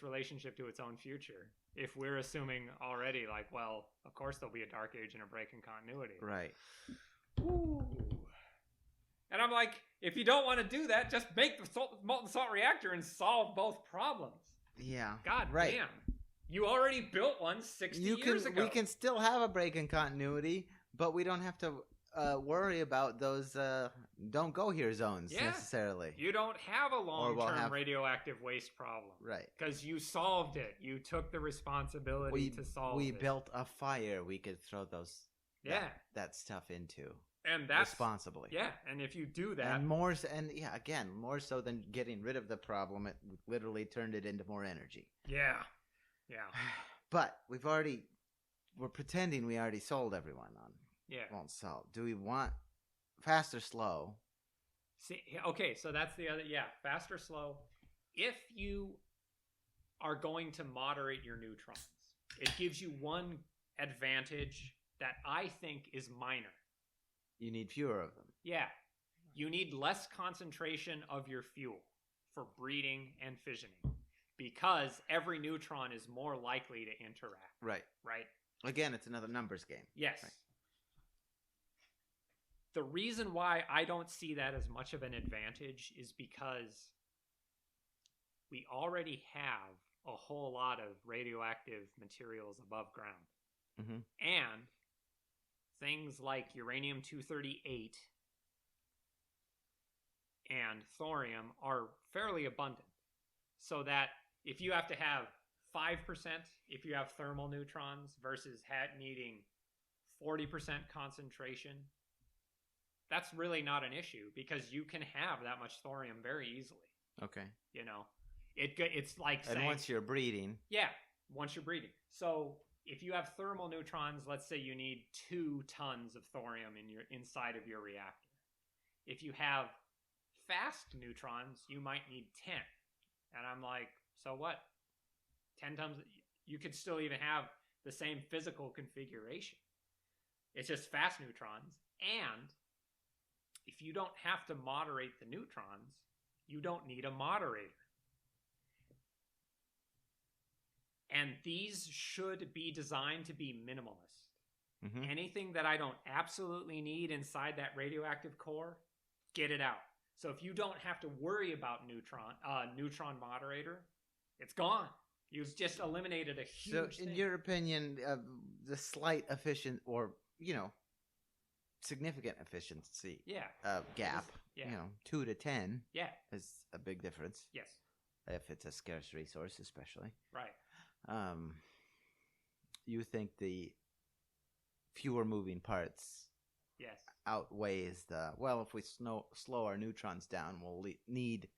relationship to its own future if we're assuming already like, well, of course there'll be a dark age and a break in continuity. Right. Ooh. And I'm like, if you don't want to do that, just make the molten salt reactor and solve both problems. Yeah. God damn. You already built one 60 years ago. We can still have a break in continuity, but we don't have to worry about those don't go here zones necessarily. You don't have a long-term radioactive waste problem. Right. Because you solved it. You took the responsibility to solve it. We built a fire we could throw that stuff into. And that's responsibly. Yeah, and if you do that, and more so than getting rid of the problem, it literally turned it into more energy. Yeah. But we're pretending we already sold everyone on molten salt. Do we want fast or slow? See, okay, so that's the other. Yeah, fast or slow. If you are going to moderate your neutrons, it gives you one advantage that I think is minor. You need fewer of them. Yeah. You need less concentration of your fuel for breeding and fissioning because every neutron is more likely to interact. Right. Again, it's another numbers game. Yes. Right. The reason why I don't see that as much of an advantage is because we already have a whole lot of radioactive materials above ground. Mm-hmm. And things like uranium-238 and thorium are fairly abundant. So that if you have to have 5%, if you have thermal neutrons versus needing 40% concentration, that's really not an issue because you can have that much thorium very easily. Okay. You know, it's like saying, and once you're breeding, yeah, once you're breeding. So if you have thermal neutrons, let's say you need 2 tons of thorium inside of your reactor. If you have fast neutrons, you might need 10. And I'm like, so what? 10 tons, you could still even have the same physical configuration. It's just fast neutrons. And if you don't have to moderate the neutrons, you don't need a moderator. And these should be designed to be minimalist. Mm-hmm. Anything that I don't absolutely need inside that radioactive core, get it out. So if you don't have to worry about neutron moderator, it's gone. You've just eliminated a huge thing. In your opinion, the slight efficient or, significant efficiency gap, 2 to 10 is a big difference. Yes. If it's a scarce resource, especially. Right. You think the fewer moving parts outweighs if we slow our neutrons down, we'll need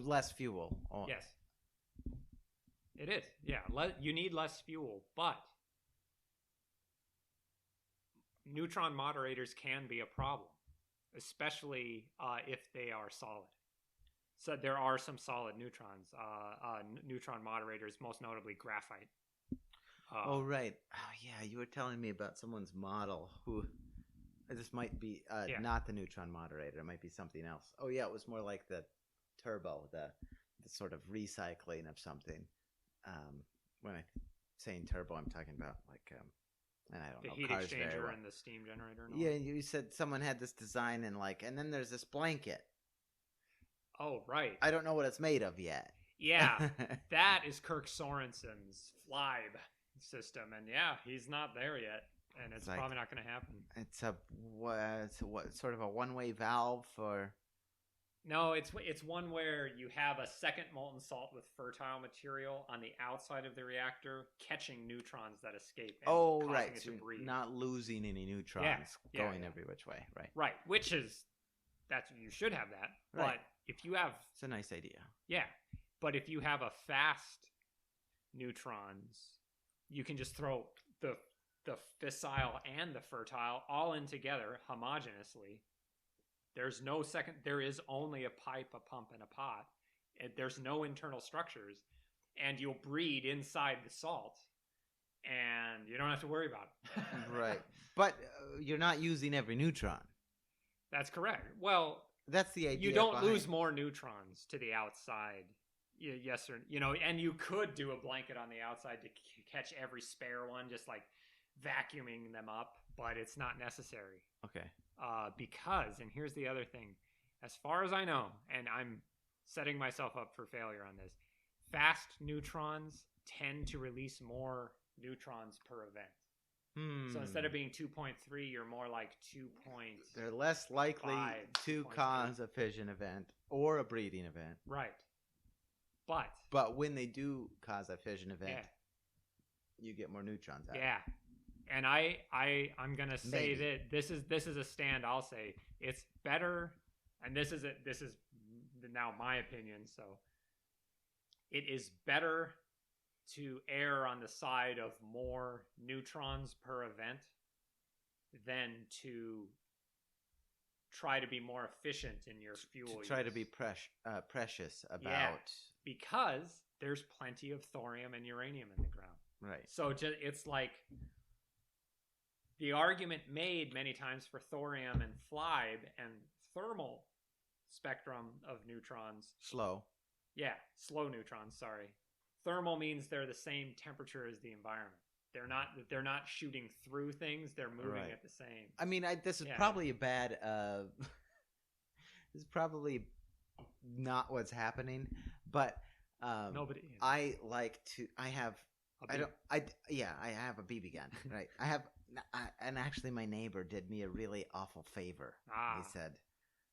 less fuel. Yes. It is. Yeah. You need less fuel, but neutron moderators can be a problem, especially if they are solid. So there are some solid neutrons, neutron moderators, most notably graphite. Right. Oh, yeah, you were telling me about someone's model who... This might be not the neutron moderator. It might be something else. Oh, yeah, it was more like the turbo, the sort of recycling of something. When I'm saying turbo, I'm talking about and I don't know, the heat cars exchanger and the steam generator. And all yeah, you said someone had this design and then there's this blanket. Oh, right. I don't know what it's made of yet. Yeah, that is Kirk Sorensen's FLIBE system, and he's not there yet, and it's probably not going to happen. It's what sort of a one-way valve for? No, it's one where you have a second molten salt with fertile material on the outside of the reactor, catching neutrons that escape. And causing right. it So to breed. Not losing any neutrons going every which way. Right. Right. Which is you should have that. Right. But if you have, it's a nice idea. Yeah, but if you have a fast neutrons, you can just throw the fissile and the fertile all in together homogeneously. There's no second. There is only a pipe, a pump, and a pot. There's no internal structures, and you'll breed inside the salt, and you don't have to worry about it. Right, but you're not using every neutron. That's correct. Well, that's the idea. You don't lose more neutrons to the outside. Yes, or and you could do a blanket on the outside to catch every spare one, just like vacuuming them up, but it's not necessary. Okay. Because, and here's the other thing, as far as I know, and I'm setting myself up for failure on this, fast neutrons tend to release more neutrons per event. So instead of being 2.3, you're more like 2. They're less likely to cause a fission event or a breeding event. Right. But when they do cause a fission event, you get more neutrons out. Yeah. And I'm gonna say that this is a stand. I'll say it's better, and this is now my opinion. So it is better to err on the side of more neutrons per event than to try to be more efficient in your fuel. To try to be precious about because there's plenty of thorium and uranium in the ground. Right. So it's like. The argument made many times for thorium and FLIBE and thermal spectrum of neutrons. Slow. Yeah, slow neutrons, sorry. Thermal means they're the same temperature as the environment. They're not shooting through things, they're moving at the same. I mean, this is probably a bad this is probably not what's happening, but nobody. I have a BB gun, right? I have and actually my neighbor did me a really awful favor. He said,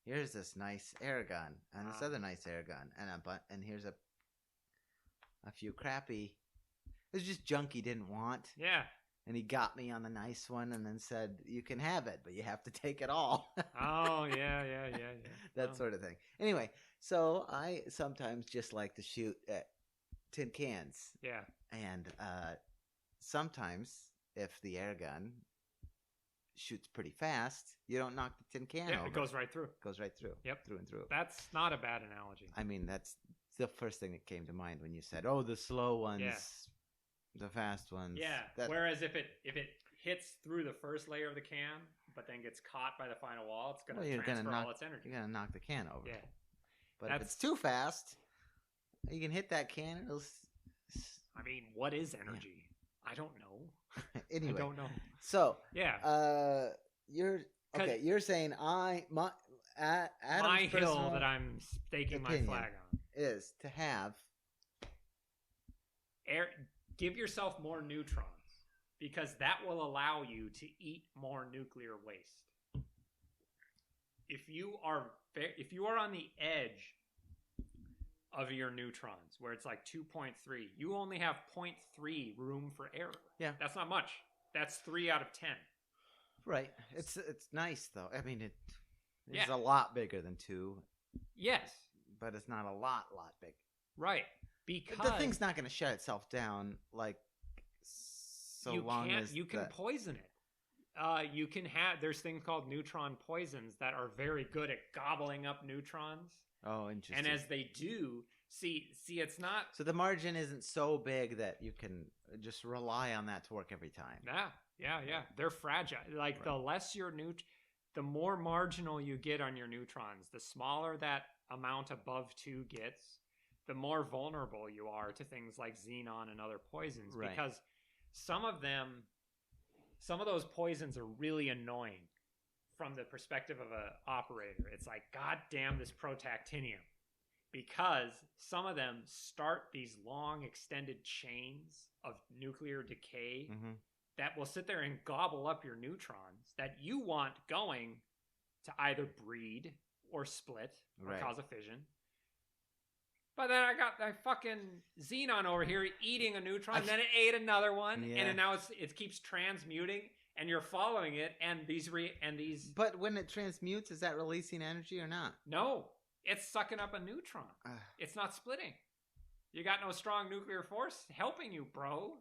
here's this nice air gun and this other nice air gun and here's a few crappy. It was just junk he didn't want. Yeah. And he got me on the nice one and then said, you can have it, but you have to take it all. Oh, yeah. That sort of thing. Anyway, so I sometimes just like to shoot at tin cans. Yeah. And sometimes, if the air gun shoots pretty fast, you don't knock the tin can over. Yeah, it goes right through. Goes right through. Yep. Through and through. That's not a bad analogy. I mean, that's the first thing that came to mind when you said, oh, the slow ones. Yeah. The fast ones. Yeah. Whereas if it hits through the first layer of the can, but then gets caught by the final wall, it's going to transfer all its energy. You're going to knock the can over. Yeah. But if it's too fast, you can hit that can. I mean, what is energy? Yeah. I don't know. Anyway. I don't know. So, yeah. You're saying Adam's my hill that I'm staking my flag on is to have air. Give yourself more neutrons, because that will allow you to eat more nuclear waste. If you are on the edge of your neutrons, where it's like 2.3, you only have 0.3 room for error. Yeah, that's not much. That's 3 out of 10. Right. It's nice though. I mean, it's a lot bigger than 2. Yes, but it's not a lot big. Right. Because the thing's not going to shut itself down like you can poison it. You can have there's things called neutron poisons that are very good at gobbling up neutrons. Oh, interesting. And as they do, see, it's not. So the margin isn't so big that you can just rely on that to work every time. Yeah. They're fragile. Like the less your the more marginal you get on your neutrons, the smaller that amount above 2 gets, the more vulnerable you are to things like xenon and other poisons. Right. Because some of those poisons are really annoying from the perspective of an operator. It's like, God damn this protactinium. Because some of them start these long extended chains of nuclear decay that will sit there and gobble up your neutrons that you want going to either breed or split or cause a fission. But then I got that fucking xenon over here eating a neutron, and then it ate another one, and now it keeps transmuting, and you're following it, and these. But when it transmutes, is that releasing energy or not? No, it's sucking up a neutron. It's not splitting. You got no strong nuclear force helping you, bro.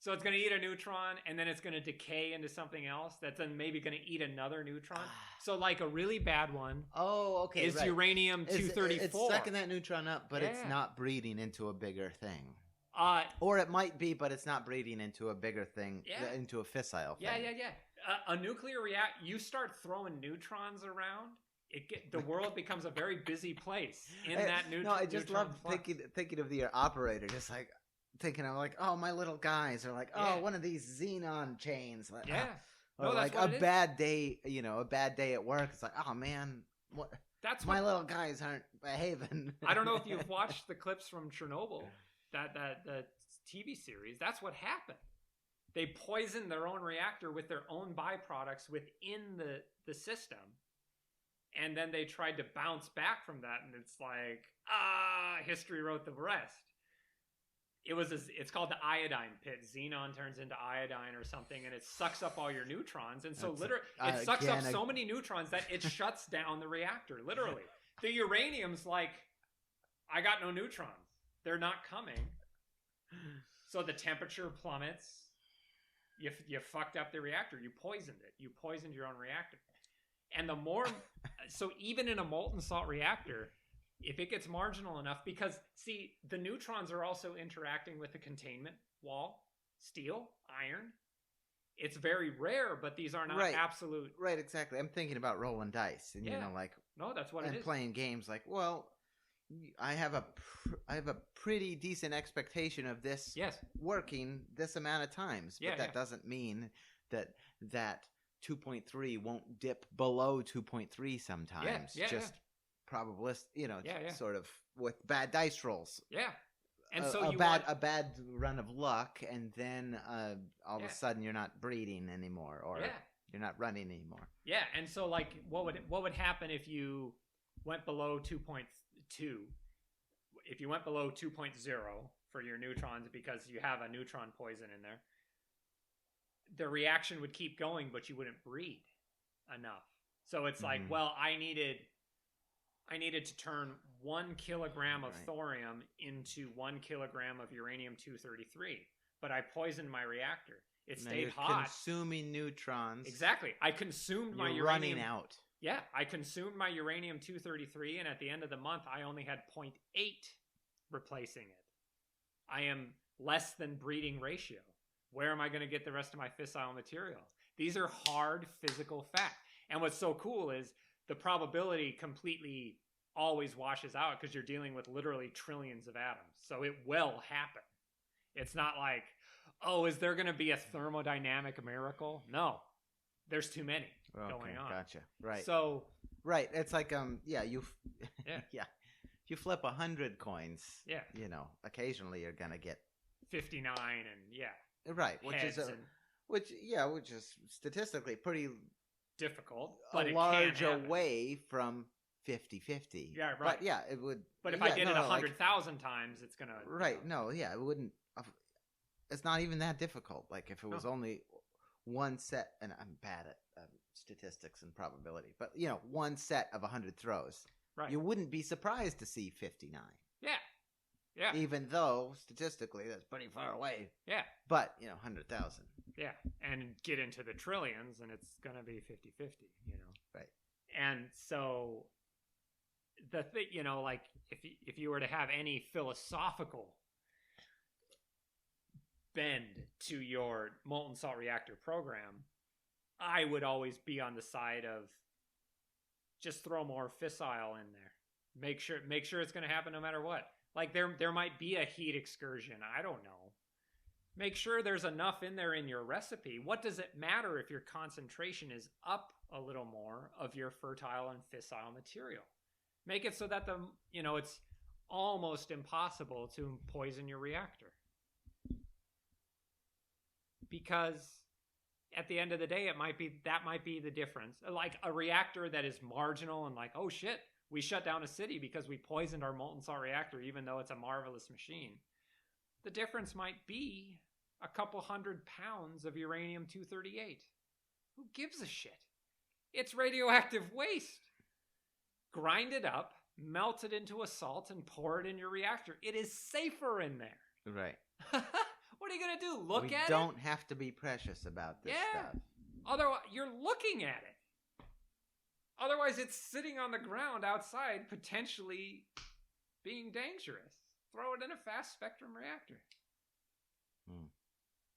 So it's going to eat a neutron, and then it's going to decay into something else that's then maybe going to eat another neutron. So like a really bad one is uranium-234. It's sucking that neutron up, but it's not breeding into a bigger thing. Or it might be, but it's not breeding into a bigger thing, into a fissile thing. Yeah. A nuclear react, you start throwing neutrons around, the world becomes a very busy place in that neutron. No, I just love thinking of the operator, just like... thinking of like, oh, my little guys are like, oh, one of these xenon chains. Like, or like a bad day, a bad day at work. It's like, oh man, my little guys aren't behaving. I don't know if you've watched the clips from Chernobyl, that TV series. That's what happened. They poisoned their own reactor with their own byproducts within the system. And then they tried to bounce back from that. And it's like, history wrote the rest. It's called the iodine pit. Xenon turns into iodine or something, and it sucks up all your neutrons. And so it sucks up so many neutrons that it shuts down the reactor, literally. The uranium's like, I got no neutrons. They're not coming. So the temperature plummets. You fucked up the reactor. You poisoned it. You poisoned your own reactor. And the more... so even in a molten salt reactor... if it gets marginal enough, because, see, the neutrons are also interacting with the containment wall, steel, iron. It's very rare, but these are not absolute. Right, exactly. I'm thinking about rolling dice, and no, that's what it is. And playing games like, well, I have a pretty decent expectation of this working this amount of times, but that doesn't mean that 2.3 won't dip below 2.3 sometimes. Probabilist, sort of with bad dice rolls. Yeah. And a bad run of luck, and then all of a sudden you're not breeding anymore, or You're not running anymore. Yeah, and so like what would happen if you went below 2.2? If you went below 2.0 for your neutrons because you have a neutron poison in there, the reaction would keep going, but you wouldn't breed enough. So it's like, well, I needed to turn 1 kilogram of thorium into 1 kilogram of uranium-233, but I poisoned my reactor. It stayed hot. Consuming neutrons. Exactly. I consumed my uranium. Running out. Yeah, I consumed my uranium-233, and at the end of the month, I only had 0.8 replacing it. I am less than breeding ratio. Where am I going to get the rest of my fissile material? These are hard physical facts. And what's so cool is the probability completely always washes out because you're dealing with literally trillions of atoms. So it will happen. It's not like, oh, is there going to be a thermodynamic miracle? No. There's too many going on. Gotcha. Right. So right. It's like you If you flip 100 coins, occasionally you're gonna get 59 and right, which is statistically pretty difficult, but a large away from 50-50. Yeah, right. But yeah, it would. But if I did it 100,000 times, it's gonna. Right. No. Yeah, it wouldn't. It's not even that difficult. Like if it was only one set, and I'm bad at statistics and probability, but one set of 100 throws. Right. You wouldn't be surprised to see 59. Yeah. Yeah. Even though statistically that's pretty far away. Yeah. But, 100,000. Yeah. And get into the trillions and it's going to be 50-50, Right. And so the thing, like if you were to have any philosophical bend to your molten salt reactor program, I would always be on the side of just throw more fissile in there. Make sure it's going to happen no matter what. Like there might be a heat excursion. I don't know. Make sure there's enough in there in your recipe. What does it matter if your concentration is up a little more of your fertile and fissile material? Make it so that it's almost impossible to poison your reactor. Because at the end of the day, that might be the difference. Like a reactor that is marginal and like, oh shit, we shut down a city because we poisoned our molten salt reactor, even though it's a marvelous machine. The difference might be a couple 100 pounds of uranium-238. Who gives a shit? It's radioactive waste. Grind it up, melt it into a salt, and pour it in your reactor. It is safer in there. Right. What are you going to do? Look at it? We don't have to be precious about this stuff. Otherwise, you're looking at it. Otherwise, it's sitting on the ground outside, potentially being dangerous. Throw it in a fast spectrum reactor.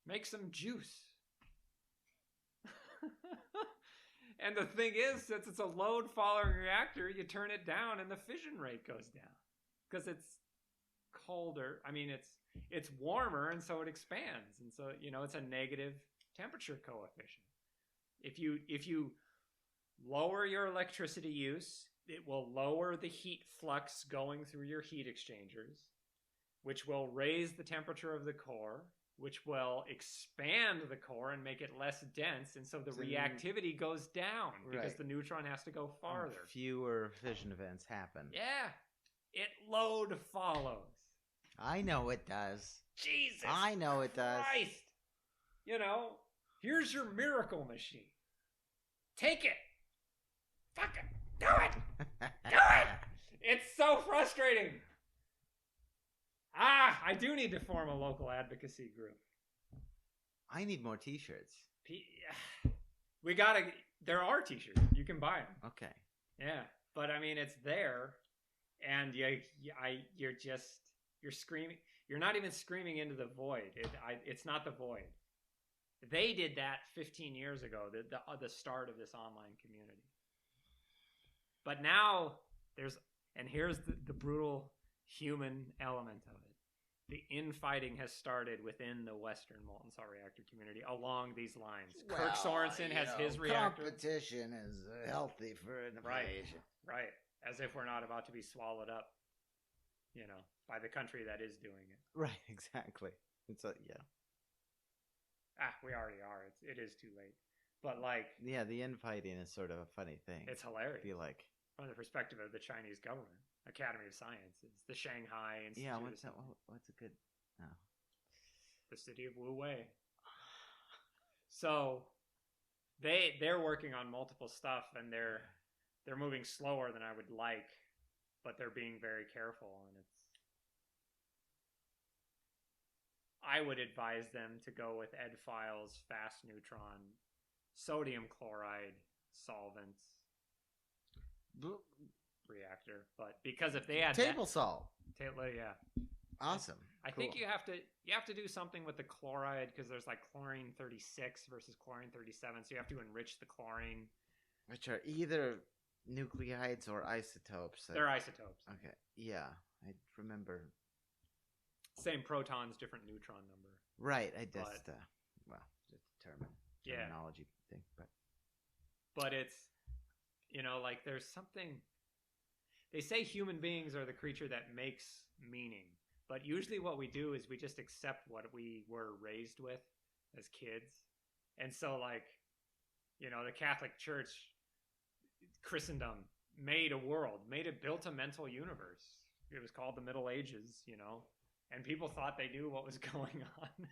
Make some juice. And the thing is, since it's a load-following reactor, you turn it down and the fission rate goes down. Because it's colder. I mean, it's warmer, and so it expands. And so, it's a negative temperature coefficient. If you lower your electricity use, it will lower the heat flux going through your heat exchangers, which will raise the temperature of the core, which will expand the core and make it less dense. And so the reactivity goes down because the neutron has to go farther. And fewer fission events happen. Yeah. It load follows. I know it does. Jesus I know it does. Christ. Here's your miracle machine. Take it. Fuck it. Do it. Do it. It's so frustrating. I do need to form a local advocacy group. I need more t-shirts. There are t-shirts. You can buy them. Okay. Yeah. But I mean, it's there. And you're screaming. You're not even screaming into the void. It's not the void. They did that 15 years ago, the start of this online community. But now here's the brutal human element of it. The infighting has started within the Western molten salt reactor community along these lines. Kirk Sorensen has his reactor. Competition is healthy for innovation. Right. As if we're not about to be swallowed up, by the country that is doing it. Right, exactly. We already are. It is too late. But like, Yeah, the infighting is sort of a funny thing. it's I hilarious feel like. from the perspective of the Chinese government, Academy of Sciences, the Shanghai Institute. Yeah, what's that? What's a good? No. The city of Wu Wei. So they're working on multiple stuff, and they're moving slower than I would like, but they're being very careful, and I would advise them to go with Ed Files fast neutron sodium chloride solvents reactor. But because if they had table salt, yeah, awesome. I think you have to do something with the chloride, because there's like chlorine 36 versus chlorine 37, so you have to enrich the chlorine, which are either nuclides or isotopes. They're isotopes. Okay, yeah, I remember. Same protons, different neutron number. Right, I just just terminology thing, but it's like there's something. They say human beings are the creature that makes meaning. But usually what we do is we just accept what we were raised with as kids. And so, like, the Catholic Church, Christendom, made built a mental universe. It was called the Middle Ages, and people thought they knew what was going on.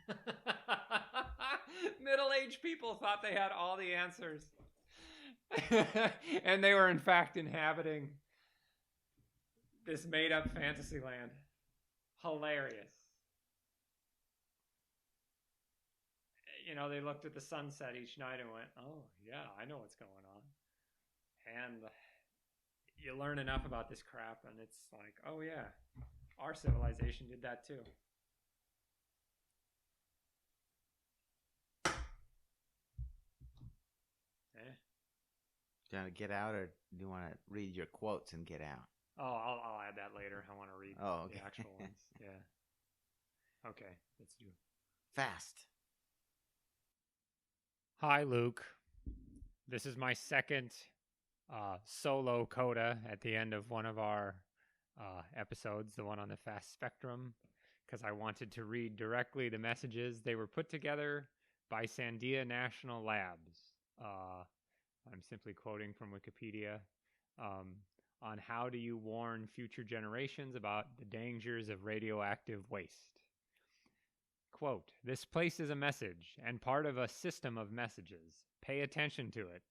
Middle-aged people thought they had all the answers. And they were, in fact, inhabiting this made-up fantasy land. Hilarious. They looked at the sunset each night and went, oh, yeah, I know what's going on. And you learn enough about this crap, and it's like, oh, yeah, our civilization did that too. Do you want to get out, or do you want to read your quotes and get out? Oh, I'll add that later. I want to read the actual ones. Yeah. Okay, let's do it. Fast. Hi, Luke. This is my second solo coda at the end of one of our episodes, the one on the fast spectrum, because I wanted to read directly the messages. They were put together by Sandia National Labs. I'm simply quoting from Wikipedia. On how do you warn future generations about the dangers of radioactive waste. Quote, this place is a message and part of a system of messages. Pay attention to it.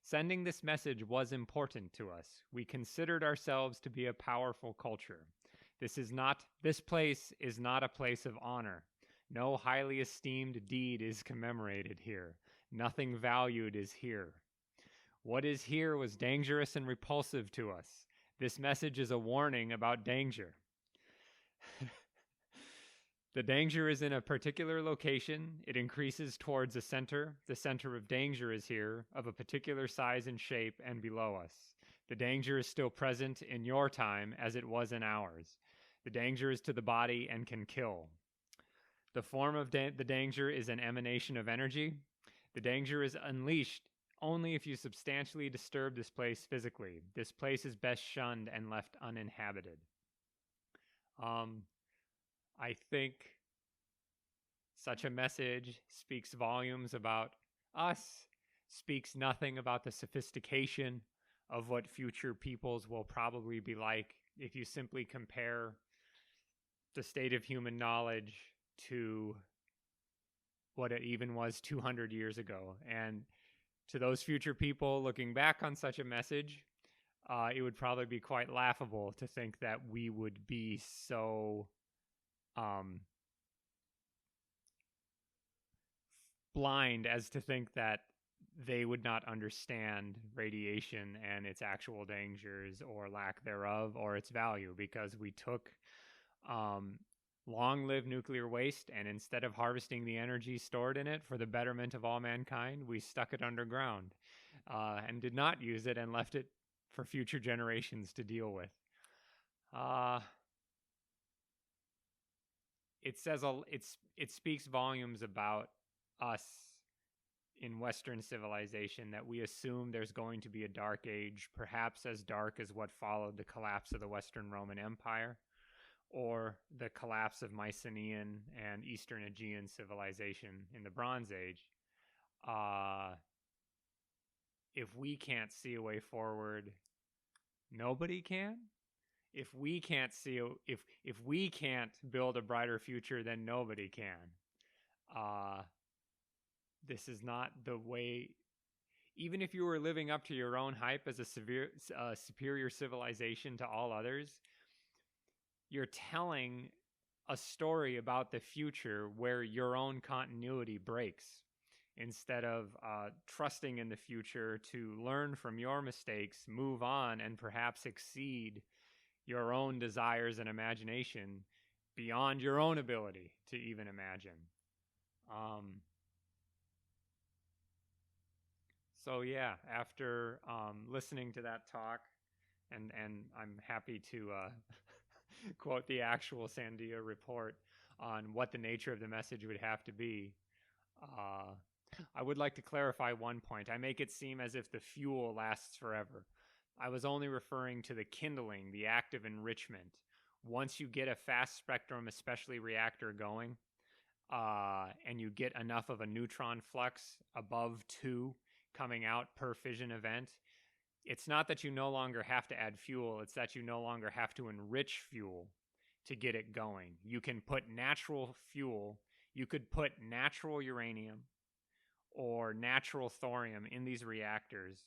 Sending this message was important to us. We considered ourselves to be a powerful culture. This place is not a place of honor. No highly esteemed deed is commemorated here. Nothing valued is here. What is here was dangerous and repulsive to us. This message is a warning about danger. The danger is in a particular location. It increases towards a center. The center of danger is here, of a particular size and shape, and below us. The danger is still present in your time as it was in ours. The danger is to the body and can kill. The form of the danger is an emanation of energy. The danger is unleashed only if you substantially disturb this place physically. This place is best shunned and left uninhabited. I think such a message speaks volumes about us, speaks nothing about the sophistication of what future peoples will probably be like if you simply compare the state of human knowledge to what it even was 200 years ago. And to those future people looking back on such a message, it would probably be quite laughable to think that we would be so blind as to think that they would not understand radiation and its actual dangers or lack thereof or its value, because we took long-lived nuclear waste, and instead of harvesting the energy stored in it for the betterment of all mankind, we stuck it underground and did not use it and left it for future generations to deal with. It speaks volumes about us in Western civilization that we assume there's going to be a dark age, perhaps as dark as what followed the collapse of the Western Roman Empire, or the collapse of Mycenaean and Eastern Aegean civilization in the Bronze Age. if we can't see a way forward, nobody can. If we can't see, if we can't build a brighter future, then nobody can. This is not the way. Even if you were living up to your own hype as a superior civilization to all others, you're telling a story about the future where your own continuity breaks, instead of trusting in the future to learn from your mistakes, move on, and perhaps exceed your own desires and imagination beyond your own ability to even imagine. So yeah, after listening to that talk, and I'm happy to quote the actual Sandia report on what the nature of the message would have to be. I would like to clarify one point. I make it seem as if the fuel lasts forever. I was only referring to the kindling, the active enrichment. Once you get a fast spectrum, especially reactor going, and you get enough of a neutron flux above 2 coming out per fission event, it's not that you no longer have to add fuel, it's that you no longer have to enrich fuel to get it going. You can put natural fuel, you could put natural uranium or natural thorium in these reactors,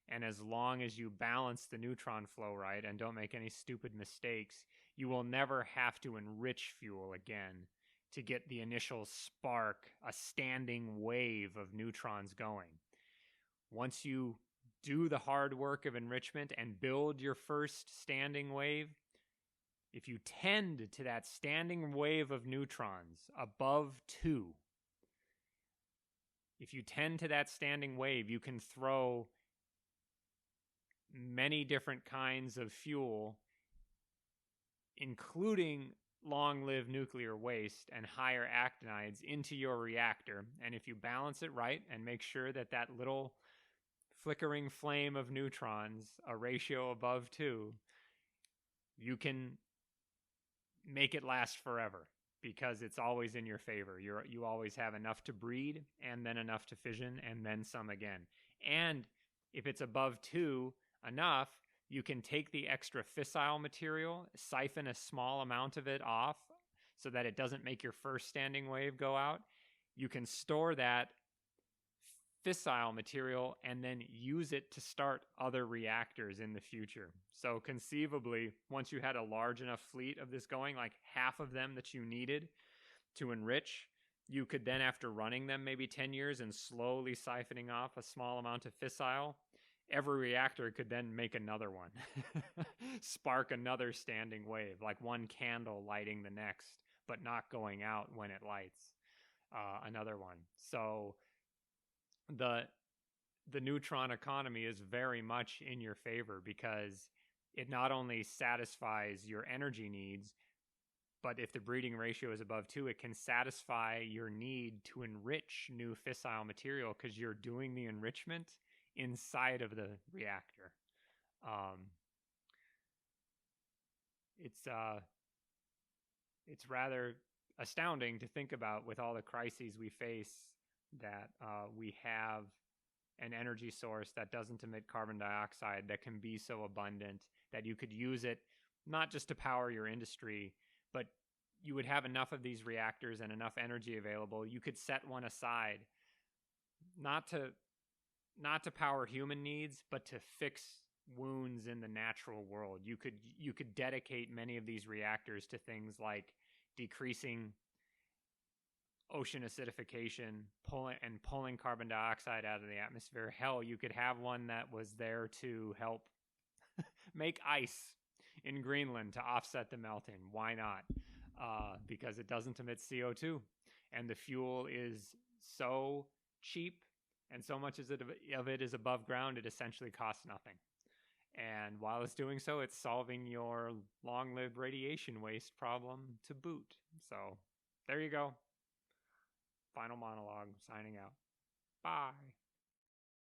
and as long as you balance the neutron flow right and don't make any stupid mistakes, you will never have to enrich fuel again to get the initial spark, a standing wave of neutrons going. Once you do the hard work of enrichment and build your first standing wave, if you tend to that standing wave of neutrons above 2, if you tend to that standing wave, you can throw many different kinds of fuel, including long-lived nuclear waste and higher actinides, into your reactor. And if you balance it right and make sure that that little flickering flame of neutrons, a ratio above 2, you can make it last forever, because it's always in your favor. You always have enough to breed, and then enough to fission, and then some again. And if it's above 2 enough, you can take the extra fissile material, siphon a small amount of it off so that it doesn't make your first standing wave go out. You can store that fissile material and then use it to start other reactors in the future. So conceivably, once you had a large enough fleet of this going, like half of them that you needed to enrich, you could then, after running them maybe 10 years and slowly siphoning off a small amount of fissile, every reactor could then make another one, spark another standing wave, like one candle lighting the next, but not going out when it lights another one. So the neutron economy is very much in your favor, because it not only satisfies your energy needs, but if the breeding ratio is above 2, it can satisfy your need to enrich new fissile material, because you're doing the enrichment inside of the reactor. It's rather astounding to think about, with all the crises we face, that we have an energy source that doesn't emit carbon dioxide, that can be so abundant that you could use it not just to power your industry, but you would have enough of these reactors and enough energy available. You could set one aside, not to power human needs, but to fix wounds in the natural world. You could dedicate many of these reactors to things like decreasing ocean acidification, pulling carbon dioxide out of the atmosphere. Hell, you could have one that was there to help make ice in Greenland to offset the melting. Why not? Because it doesn't emit CO2, and the fuel is so cheap, and so much of it is above ground, it essentially costs nothing. And while it's doing so, it's solving your long-lived radiation waste problem to boot. So there you go. Final monologue, signing out. Bye.